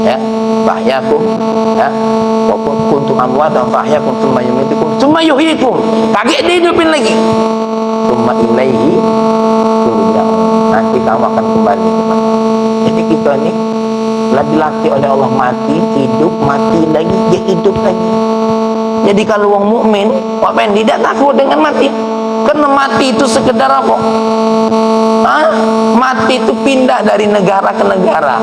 Ya, fahyakum, ya, wa kuntum amwatan fahyakum tsumma yumitukum tsumma yuhyikum. Kaget dihidupin lagi. Tsumma ilaihi turja'un. Nanti kamu akan kembali kepada Allah. Jadi kita ini dilatih oleh Allah, mati, hidup, mati lagi, dia hidup lagi. Jadi kalau orang mukmin, Pak Ben tidak takut dengan mati. Karena mati itu sekedar apa? Mati itu pindah dari negara ke negara.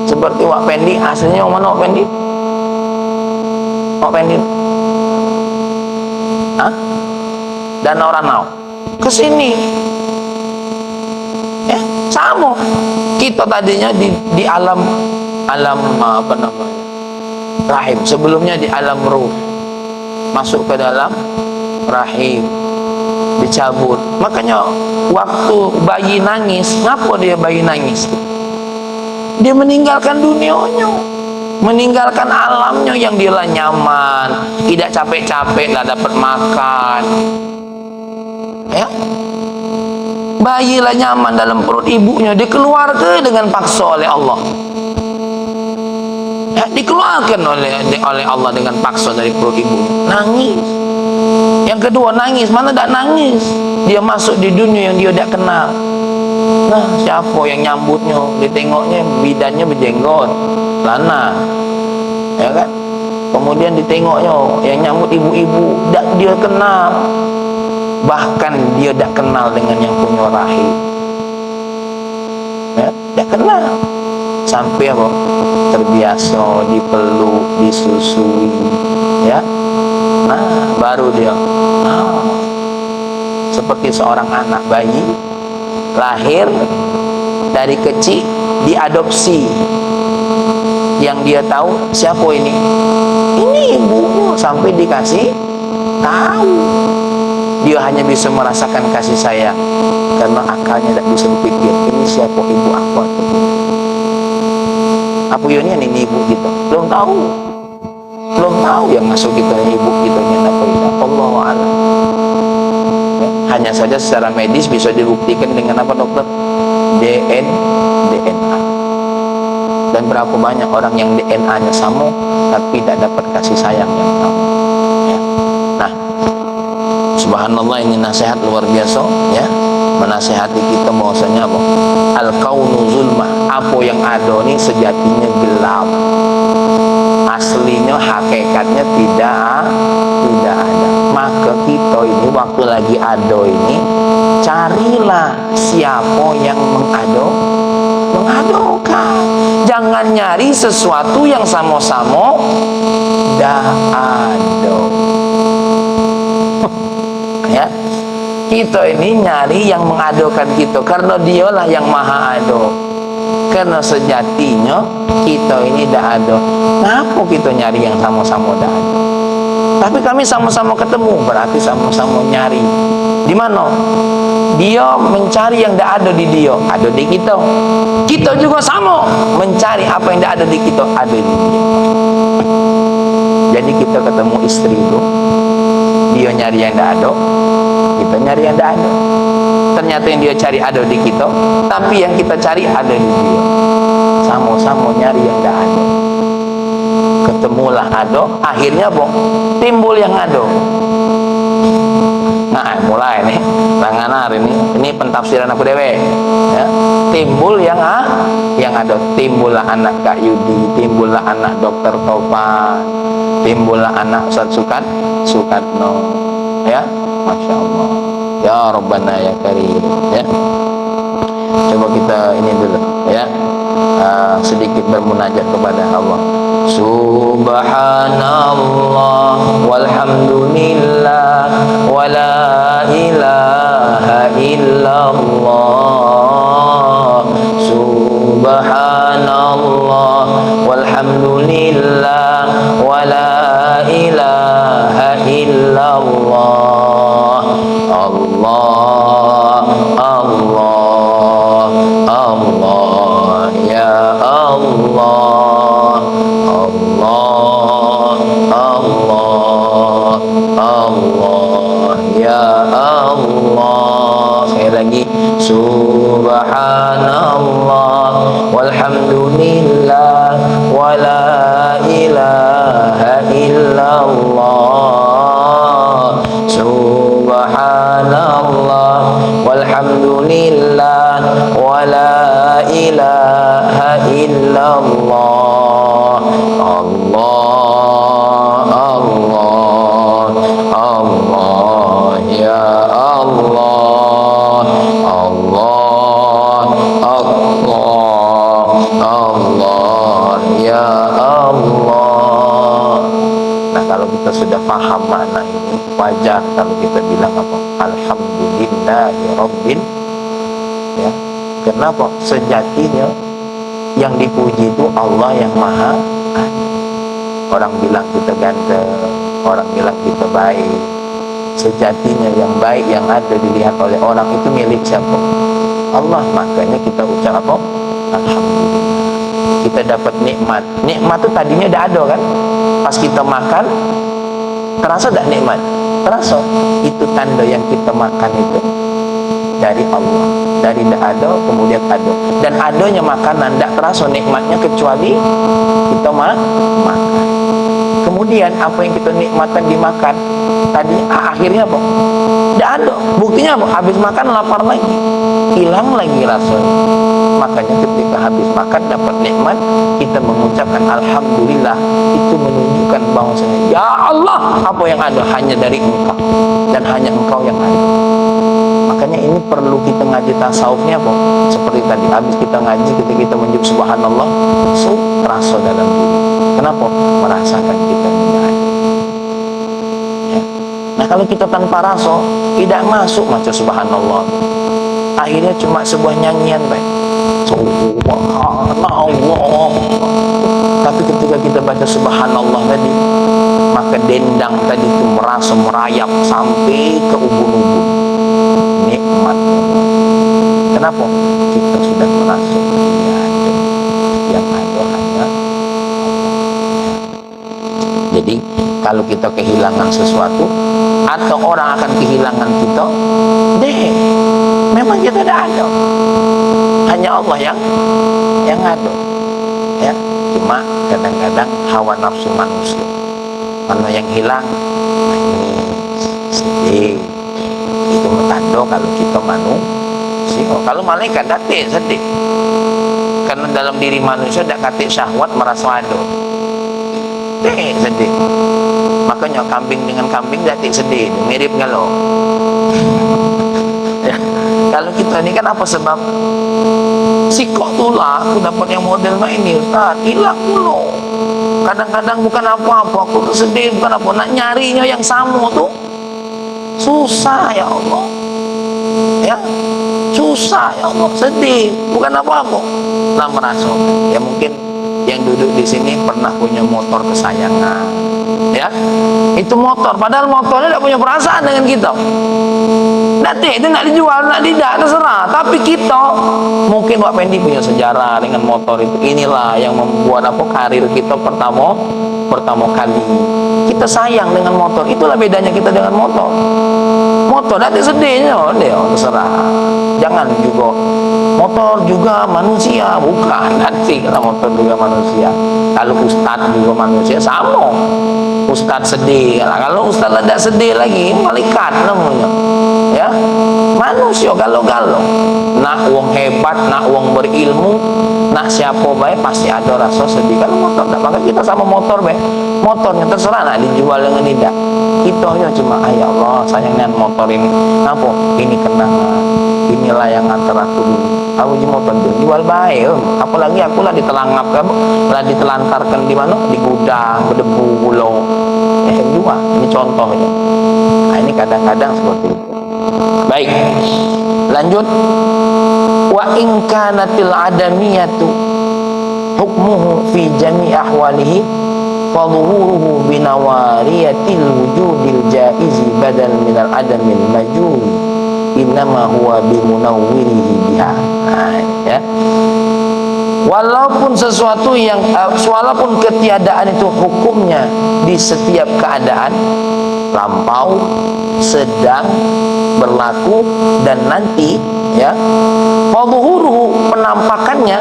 Seperti Wak Pendi, aslinya orang mana Wak Pendi? Wak Pendi? Danau Ranau. Kesini. Ya, sama. Kita tadinya di alam apa namanya? Rahim, sebelumnya di alam ruh, masuk ke dalam rahim, dicabut. Makanya waktu bayi nangis, ngapa dia bayi nangis? Dia meninggalkan dunianya, meninggalkan alamnya yang dia lah nyaman, tidak capek-capek lah dapat makan. Ya, bayi lah nyaman dalam perut ibunya, dikeluarkan dengan paksa oleh Allah. Ya, dikeluarkan oleh Allah dengan paksa dari perut ibu. Nangis. Yang kedua nangis, mana tak nangis? Dia masuk di dunia yang dia tidak kenal. Nah, siapa yang nyambutnya? Ditengoknya bidannya berjenggot, lana, ya kan? Kemudian ditengoknya yang nyambut ibu-ibu, tak dia kenal. Bahkan dia tak kenal dengan yang punya rahim. Ya, tak kenal. Sampai apa? Terbiasa dipeluk, disusui, ya. Nah, baru dia seperti seorang anak bayi lahir dari kecil, diadopsi. Yang dia tahu siapa ini? Ini ibunya, sampai dikasih tahu. Dia hanya bisa merasakan kasih sayang karena akalnya tidak bisa berpikir ini siapa ibu aku. Apa ini ibu kita? Belum tahu yang masuk kita ibu kita yang apa itu? Allahu a'lam. Ya. Hanya saja secara medis bisa dibuktikan dengan apa dokter? DNA. Dan berapa banyak orang yang DNA-nya sama tapi tidak dapat kasih sayang yang sama. Ya. Nah, subhanallah, ini nasihat luar biasa, ya, menasihati kita bahwasanya apa? Al-kaunu zulmah, apa yang ada ini sejatinya gelap, aslinya hakikatnya tidak ada. Maka kita ini waktu lagi ada ini, carilah siapa yang mengadokan. Jangan nyari sesuatu yang sama-sama dah ada. Ya, kita ini nyari yang mengadokan kita karena dialah yang maha ado. Karena sejatinya kita ini dah ada. Kenapa kita nyari yang sama-sama dah ada? Tapi kami sama-sama ketemu, berarti sama-sama nyari. Di mana? Dia mencari yang dah ada di dia, ada di kita. Kita juga sama mencari apa yang dah ada di kita, ada di dia. Jadi kita ketemu istri itu, dia nyari yang dah ada, kita nyari yang dah ada. Ternyata yang dia cari ada di kita, tapi yang kita cari ada di dia. Sama-sama nyari yang dah ada. Ketemulah ada, akhirnya apa? Timbul yang ada. Nah, mulai nih langanar ini pentafsiran aku dewe, ya. Timbul yang ada, timbullah anak Kak Yudi, timbullah anak Dokter Topan, timbullah anak Ustaz Sukatno, ya. Masya Allah, ya Rabbana ya Karim, ya. Coba kita ini dulu, ya, sedikit bermunajat kepada Allah. Subhanallah walhamdulillah wa la ilaha illallah. Subhanallah walhamdulillah wa la ilaha illallah. Allah, Allah, Allah, ya Allah. Allah, Allah, Allah, ya Allah. Sekali lagi, subhanallah walhamdulillah wa la ilaha illallah. Subhanallah walhamdulillah wa la ilaha illallah. Allah, Allah, Allah, ya Allah. Allah, Allah, Allah, ya Allah. Nah, kalau kita sudah paham makna ini, wajar kalau kita bilang apa? Alhamdulillahirabbil, ya. Kenapa? Sejatinya yang dipuji itu Allah yang maha adil. Orang bilang kita ganteng, orang bilang kita baik, sejatinya yang baik yang ada dilihat oleh orang itu milik siapa? Allah. Makanya kita ucap apa? Alhamdulillah. Kita dapat nikmat. Nikmat itu tadinya dah ada kan? Pas kita makan, terasa tak nikmat? Terasa. Itu tanda yang kita makan itu dari Allah. Dari tidak ada kemudian ada. Dan adanya makanan tidak terasa nikmatnya kecuali kita makan. Kemudian apa yang kita nikmatkan dimakan tadi akhirnya apa? Tidak ada. Buktinya apa? Habis makan lapar lagi, hilang lagi rasanya. Makanya ketika habis makan dapat nikmat, kita mengucapkan alhamdulillah. Itu menunjukkan bahwasanya ya Allah, apa yang ada hanya dari Engkau dan hanya Engkau yang ada. Makanya ini perlu kita ngaji tasawufnya apa? Seperti tadi habis kita ngaji, ketika kita menyebut subhanallah, terasa dalam diri. Kenapa? Merasakan kita tidak ada. Ya. Nah, kalau kita tanpa rasa, tidak masuk macam subhanallah. Akhirnya cuma sebuah nyanyian baik. Subhanallah. Tapi ketika kita baca subhanallah tadi, maka dendang tadi itu merasa merayap sampai ke ubun-ubun. Nikmatnya. Kenapa? Kita sudah merasa tidak ada. Yang ada hanya Allah. Jadi kalau kita kehilangan sesuatu, atau orang akan kehilangan kita? Deh, memang kita tidak ada, hanya Allah yang ada. Ya, cuma kadang-kadang hawa nafsu manusia, kalau yang hilang nangis, sedih, itu metando kalau kita manusia. Kalau malaikat datik sedih, karena dalam diri manusia tidak katik syahwat merasa ada. Sedih. Makanya kambing dengan kambing datik sedih, mirip kalau. Ya. Kalau kita ni kan apa sebab? Sikok tu lah aku dapat yang model macam ini, Ustaz, hilang dulu. Kadang-kadang bukan apa-apa, aku tu sedih bukan apa, nak nyarinya yang sama tu susah ya Allah. Ya, susah ya Allah, sedih bukan apa-apa. Lah merasa, ya mungkin yang duduk di sini pernah punya motor kesayangan, ya, itu motor, padahal motornya tidak punya perasaan dengan kita. Nanti itu nak dijual, nak tidak, terserah. Tapi kita mungkin Pak Pendi punya sejarah dengan motor itu. Inilah yang membuat apa karir kita pertama kali. Kita sayang dengan motor. Itulah bedanya kita dengan motor. Motor nanti sedihnya, dia terserah. Jangan juga motor juga manusia, bukan. Nanti kalau motor juga manusia. Kalau ustaz juga manusia sama. Ustaz sedih. Kalau ustaz tidak sedih lagi, malaikat namanya. Ya, manusia galau-galau. Nak wong hebat, nak wong berilmu, nak siapa baik pasti ada rasa sedih. Kalau motor tak, maka kita sama motor baik. Motornya terserah nak dijual dengan tidak. Kita hanya cuma, ya Allah, sayang dengan motor ini. Apa? Ini kenangan. Ini layangan teraku dulu. Aku di motor jual baik. Apalagi aku lah ditelangap, lah ditelantarkan di mana? Di gudang, berdebu, bulo. Jual. Ini contohnya. Nah, ini kadang-kadang seperti itu. Baik, lanjut. Wa in kanatil adamiyatu hukmuhu fi jami' ahwalihi fa dhuhuruhu bi nawariyatil wujudil jaizi badal minal adamil majul innama huwa bi munawwirihi biha. Ya. Walaupun sesuatu yang walaupun ketiadaan itu hukumnya di setiap keadaan, lampau, sedang, berlaku, dan nanti, ya, fadhuhuruhu, penampakannya,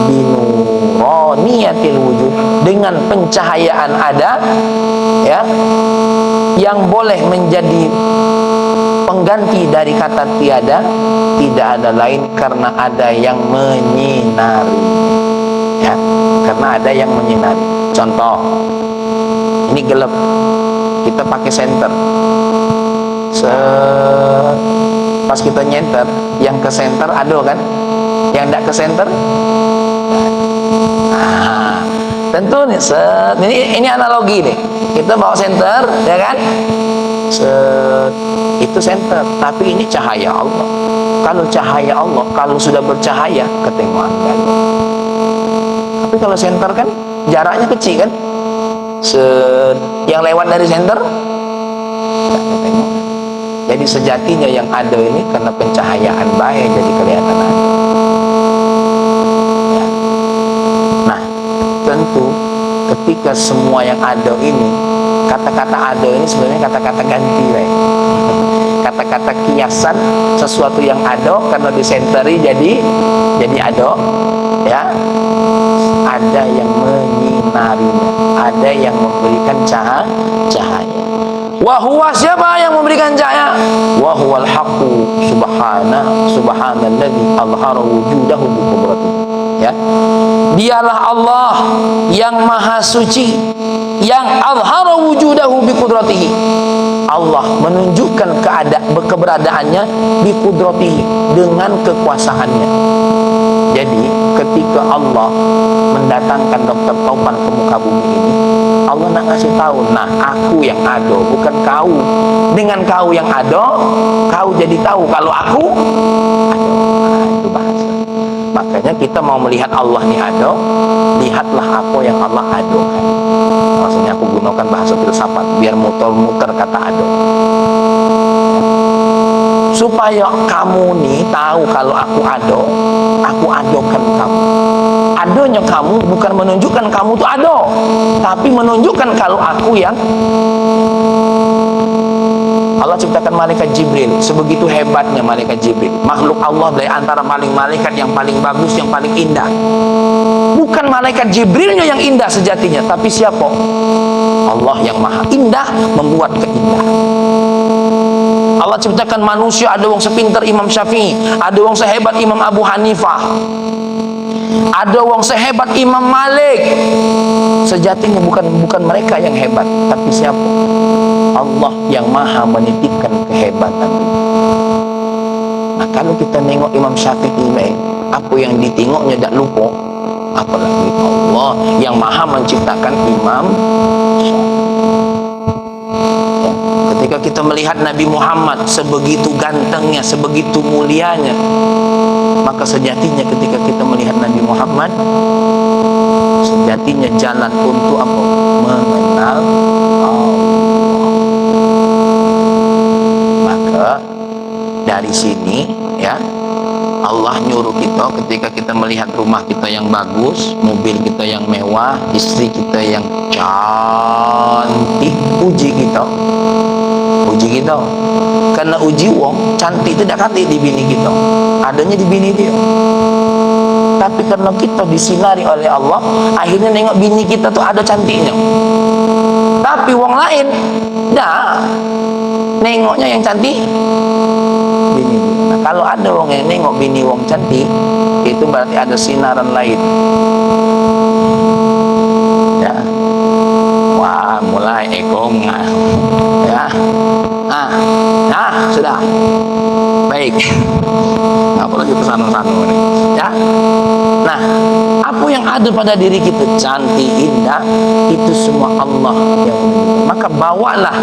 binuraniyatil wujud, dengan pencahayaan ada, ya, yang boleh menjadi pengganti dari kata tiada, tidak ada lain karena ada yang menyinari, ya, karena ada yang menyinari. Contoh, ini gelap, kita pakai senter. Pas kita nyenter, yang ke senter ada kan, yang tidak ke senter. Nah, tentu nih, ini analogi nih. Kita bawa senter, ya kan? Itu senter, tapi ini cahaya Allah. Kalau cahaya Allah, kalau sudah bercahaya, ketemuan kan. Tapi kalau senter kan jaraknya kecil kan. Yang lewat dari senter tidak ketemu. Jadi sejatinya yang ada ini karena pencahayaan baik jadi kelihatan ada. Ya. Nah, tentu ketika semua yang ada ini, kata-kata ada ini sebenarnya kata-kata ganti, baik. Kata-kata kiasan sesuatu yang ada karena disenteri jadi ada, ya. Ada yang menyinarinya, ada yang memberikan cahaya. Wahuwa, siapa yang memberikan cahaya? Wahuwal haqqu subhanalladzi azhara wujudahu bi qudratihi. Ya. Dialah Allah yang maha suci, yang azhara wujudahu bi qudratihi. Allah menunjukkan keberadaannya bi qudratihi, dengan kekuasaannya. Jadi ketika Allah mendatangkan Dr. Taufan ke muka bumi ini, Allah nak ngasih tahu, nah aku yang ada, bukan kau. Dengan kau yang ada, kau jadi tahu kalau aku ada. Nah, itu bahasa. Makanya kita mau melihat Allah ini ada, lihatlah apa yang Allah adakan. Maksudnya aku gunakan bahasa filsafat biar muter-muter kata ada. Supaya kamu nih tahu kalau aku ada, aku adakan kamu. Adanya kamu bukan menunjukkan kamu tuh ada, tapi menunjukkan kalau aku yang Allah ciptakan malaikat Jibril. Sebegitu hebatnya malaikat Jibril, makhluk Allah dari antara malaikat yang paling bagus, yang paling indah. Bukan malaikat Jibrilnya yang indah sejatinya, tapi siapa? Allah yang maha indah membuat keindahan. Allah ciptakan manusia, ada wong sepinter Imam Syafi'i, ada wong sehebat Imam Abu Hanifah, ada wong sehebat Imam Malik. Sejatinya bukan mereka yang hebat, tapi siapa? Allah yang maha menitipkan kehebatan. Nah, kalau kita nengok Imam Syafi'i, apa yang ditengoknya tak lupa, apalagi Allah yang maha menciptakan Imam Syafi'i. Ketika kita melihat Nabi Muhammad sebegitu gantengnya, sebegitu mulianya, maka sejatinya ketika kita melihat Nabi Muhammad, sejatinya jalan untuk apa? Mengenal Allah. Maka dari sini ya, Allah nyuruh kita ketika kita melihat rumah kita yang bagus, mobil kita yang mewah, istri kita yang cantik, uji kita. Uji kita. Karena uji wong cantik tidak kati di bini kita, adanya di bini dia. Tapi karena kita disinari oleh Allah, akhirnya nengok bini kita tuh ada cantiknya. Tapi wong lain dah nengoknya yang cantik bini. Nah, kalau ada wong yang nengok bini wong cantik, itu berarti ada sinaran lain. Ya. Wah, mulai ekong. Ya. Nah, sudah. Baik. Apalagi pesan-pesan ini. Ya. Nah, apa yang ada pada diri kita cantik, indah, itu semua Allah yang menentukan. Maka bawalah,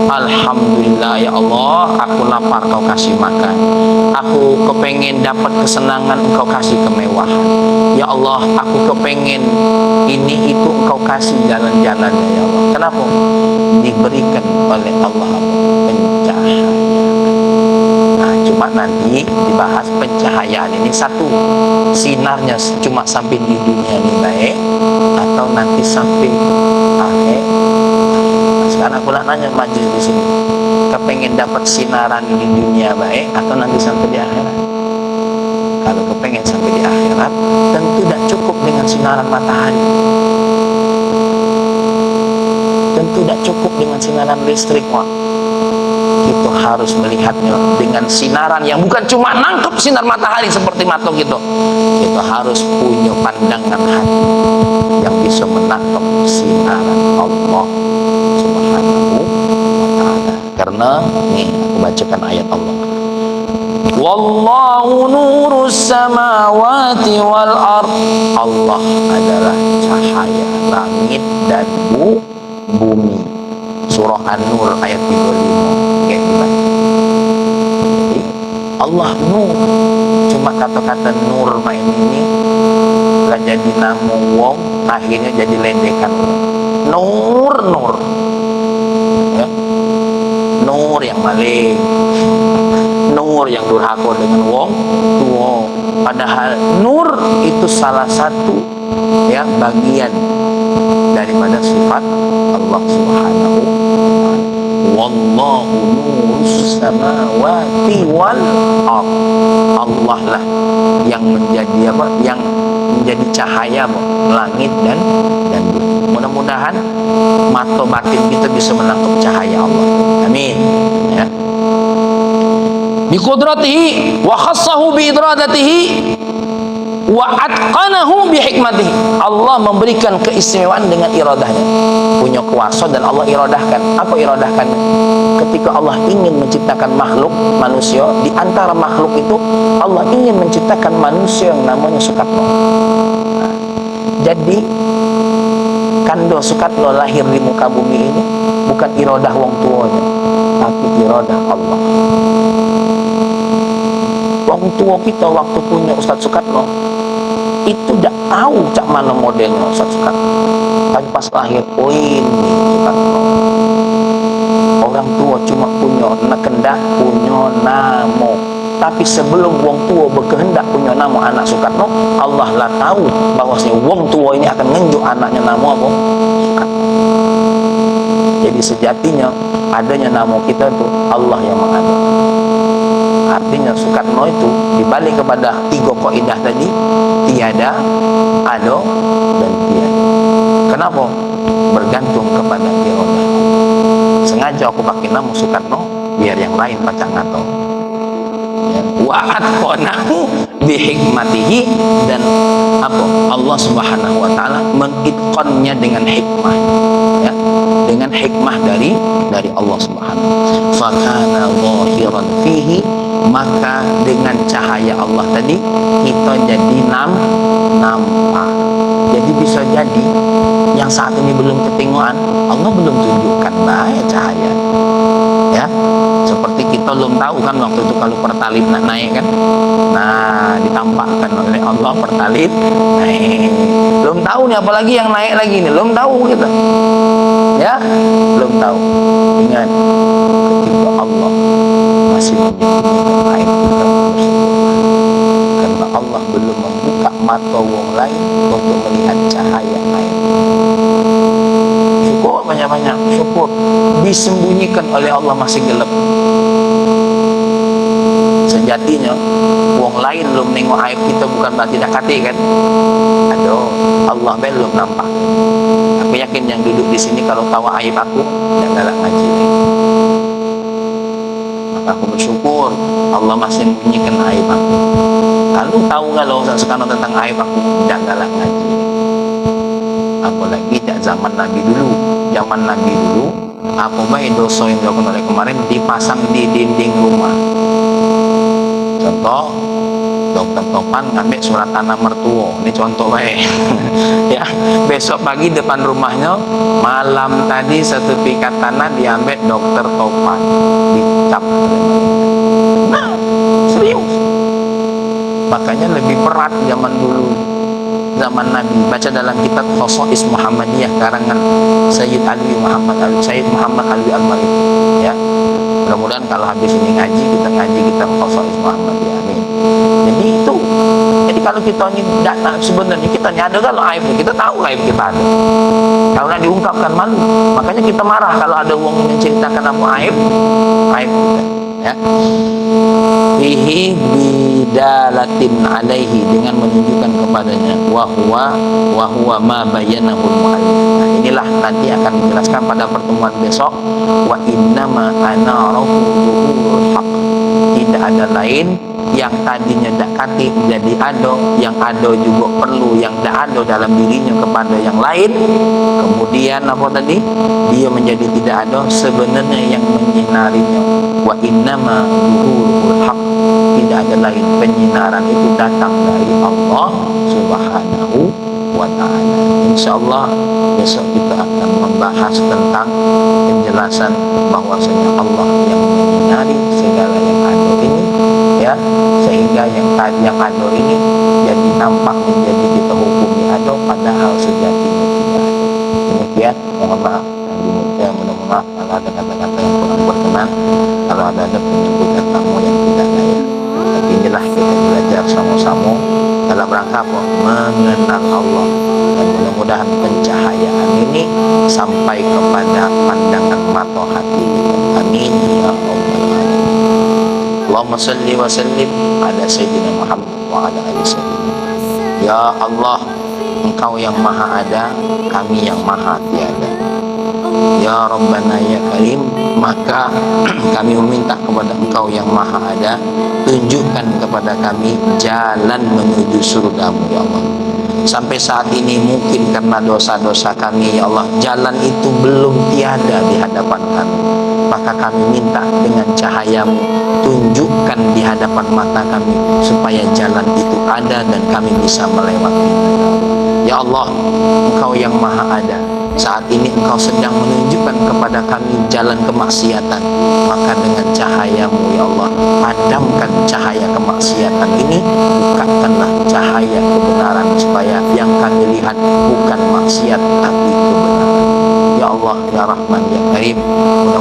alhamdulillah ya Allah, aku lapar kau kasih makan, aku kepengen dapat kesenangan engkau kasih kemewahan. Ya Allah, aku kepengen ini itu engkau kasih jalan-jalannya ya Allah. Kenapa? Diberikan oleh Allah pencahayaan. Nah, cuma nanti dibahas pencahayaan ini satu, sinarnya cuma sampai di dunia ini baik, atau nanti sampai akhir. Nah, sekarang aku nak nanya majlis di sini, kepengen dapat sinaran di dunia baik atau nanti sampai di akhirat? Kalau kepengen sampai di akhirat, tentu tidak cukup dengan sinaran matahari, tentu tidak cukup dengan sinaran listrik, Wak. Kita harus melihatnya dengan sinaran yang bukan cuma nangkep sinar matahari seperti mata gitu. Kita harus punya pandangan hati yang bisa menangkap sinaran Allah Subhanahu wa ta'ala. Karena nih aku bacakan ayat Allah. Wallahu nurus samawati wal ard. Allah adalah cahaya langit dan bumi. Surah An-Nur ayat 35. Jadi Allah nur. Cuma kata-kata nur main ini gak jadi nama wong, akhirnya jadi lendekan. Nur ya. Nur yang maling, nur yang durhaka dengan wong tua. Padahal nur itu salah satu ya bagian daripada sifat Allah Subhanahu wa ta'ala. Wallahu nurus samawati wal ard. Allah lah yang menjadi apa? Yang menjadi cahaya langit dan bumi. Mudah-mudahan mata batin kita bisa menangkap cahaya Allah. Amin. Ya. Bi qudratihi wa khassahu bi idradatihi wa atqanahu bi hikmatihi. Allah memberikan keistimewaan dengan iradahnya, punya kuasa dan Allah iradahkan. Apa iradahkan? Ketika Allah ingin menciptakan makhluk manusia, di antara makhluk itu Allah ingin menciptakan manusia yang namanya Sukatno. Nah, jadi kando Sukatno lahir di muka bumi ini bukan iradah wong tuanya, tapi iradah Allah. Wong tua kita waktu punya Ustaz Sukatno itu tidak tahu cak mana modelnya Ustaz Sukatno. Tapi pas lahir, oh ini Sukatno. Orang tua cuma punya kehendak, punya nama. Tapi sebelum wong tua berkehendak punya nama anak Sukatno, Allah lah tahu bahwasanya wong tua ini akan ngenjuk anaknya nama apa? Sukatno. Jadi sejatinya adanya nama kita itu Allah yang mengada. Artinya Soekarno itu dibalik kepada 3 kaidah tadi, tiada, ada, dan tiada. Kenapa? Bergantung kepada iradah. Sengaja aku pakai nama Soekarno biar yang lain baca ngato. Ya. Wa atqanahu bihikmatihi, dan apa? Allah Subhanahu wa taala mengitqannya dengan hikmah. Ya, dengan hikmah dari Allah Subhanahu. Fakana zahiran fihi, maka dengan cahaya Allah tadi kita jadi nampak. Jadi bisa jadi yang saat ini belum ketinggalan, Allah belum tunjukkan bahaya cahaya. Ya, seperti kita belum tahu kan waktu itu kalau pertalite nak naik kan, nah ditampakkan oleh Allah pertalite naik. Belum tahu nih apalagi yang naik lagi nih, belum tahu kita. Ya, belum tahu. Ingat, ketika Allah masih menyembunyikan aib kita bersempurna, karena Allah belum membuka mata wong lain untuk melihat cahaya aib. Syukur banyak-banyak, syukur disembunyikan oleh Allah masih gelap. Sejatinya wong lain belum nengok aib kita bukan berarti dah kati kan. Aduh, Allah belum nampak. Aku yakin yang duduk di sini kalau tahu aib aku tidak galak ngaji lagi. Maka aku bersyukur Allah masih menyembunyikan aib aku. Kalau sekarang tentang aib aku tidak galak ngaji. Apalagi tidak zaman Nabi dulu. Zaman Nabi dulu, apa baik dosa yang dilakukan oleh kemarin dipasang di dinding rumah. Contoh, dokter Topan ngambil surat tanah mertua. Ini contoh baik. Ya, besok pagi depan rumahnya, malam tadi sertifikat tanah diambil dokter Topan, dicap oleh malaikat. Nah, serius. Makanya lebih berat zaman dulu, zaman Nabi. Baca dalam kitab Khosais Muhammadiyah karangan Sayyid Muhammad Alwi Al-Malik. Ya, mudah-mudahan kalau habis ini ngaji kita kitab Khosais Muhammadiyah. Amin. Jadi kalau kita ini sebenarnya kita nyadar kalau aib kita tahu aib kita ada. Kalau nak diungkapkan malu, makanya kita marah kalau ada orang menceritakan apa aib kita. Ya. Fihi bidalatin alaihi, dengan menunjukkan kepadanya wa huwa ma bayyanahu al-muallif. Nah, inilah nanti akan dijelaskan pada pertemuan besok. Wa innama ana rabbul haq, tidak ada lain yang tadinya tak kati jadi ada, yang ada juga perlu yang tak ada dalam dirinya kepada yang lain. Kemudian apa tadi? Dia menjadi tidak ada, sebenarnya yang menyinarinya. Wa innama zuhurul haq, tidak ada lain, penyinaran itu datang dari Allah Subhanahu wa ta'ala. Insyaallah besok kita akan membahas tentang penjelasan bahwasanya Allah yang menyinari segala yang ada ini, ya, sehingga yang ada ini jadi nampak menjadi kita hukumi ada, padahal sejatinya tidak ada. Demikian, mohon maaf kalau ada kata-kata yang kurang berkenan, kalau ada penyebutan tamu yang tidak layak. Tapi inilah kita belajar sama-sama dalam rangka apa? Mengenal Allah. Dan mudah-mudahan pencahayaan ini sampai kepada pandangan mata hati kita. Amin ya Rabbal alamin. Allahumma salli wa sallim ala sayyidina Muhammad wa ala ali sayyidina. Ya Allah, Engkau yang maha ada, kami yang maha tiada. Ya Rabbana ya Karim, maka kami meminta kepada Engkau yang maha ada, tunjukkan kepada kami jalan menuju surga-Mu ya Allah. Sampai saat ini mungkin karena dosa-dosa kami ya Allah, jalan itu belum tiada di hadapan kami. Maka kami minta dengan cahaya-Mu, tunjukkan di hadapan mata kami supaya jalan itu ada dan kami bisa melewatinya. Ya Allah, Engkau yang maha ada, saat ini Engkau sedang menunjukkan kepada kami jalan kemaksiatan. Maka dengan cahaya-Mu ya Allah, padamkan cahaya kemaksiatan ini, bukakanlah cahaya kebenaran supaya yang kami lihat bukan maksiat tapi kebenaran. Ya Allah ya Rahman ya Karim,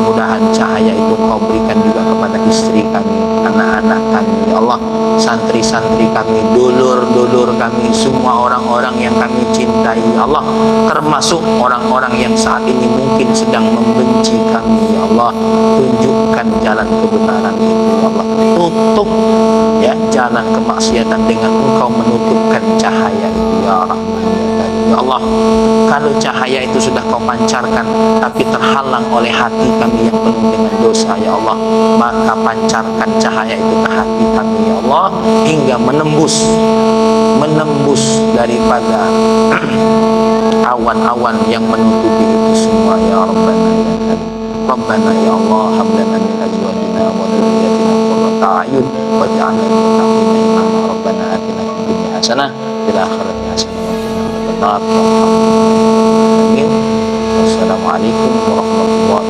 mudah-mudahan cahaya itu Engkau berikan juga kepada istri kami, anak-anak kami, ya Allah, santri-santri kami, dulur-dulur kami, semua orang-orang yang kami cintai, ya Allah, termasuk orang-orang yang saat ini mungkin sedang membenci kami, ya Allah. Tunjukkan jalan kebenaran itu, ya Allah. Tutup ya jalan kemaksiatan dengan Engkau menutupkan cahaya itu, ya Rahman ya Karim. Ya Allah, kalau cahaya itu sudah Kau pancarkan tapi terhalang oleh hati kami yang penuh dengan dosa, ya Allah, maka pancarkan cahaya itu ke hati kami, ya Allah, hingga menembus daripada awan-awan yang menutupi itu semua, ya Rabbana ya Karim. Rabbana ya Allah, hab lana min azwajina wa dhurriyyatina qurrata a'yun waj'alna lil muttaqina imama. Rabbana atina fid dunya hasanah fil akhirati hasanah wa qina adzabannar. Wassalamualaikum warahmatullahi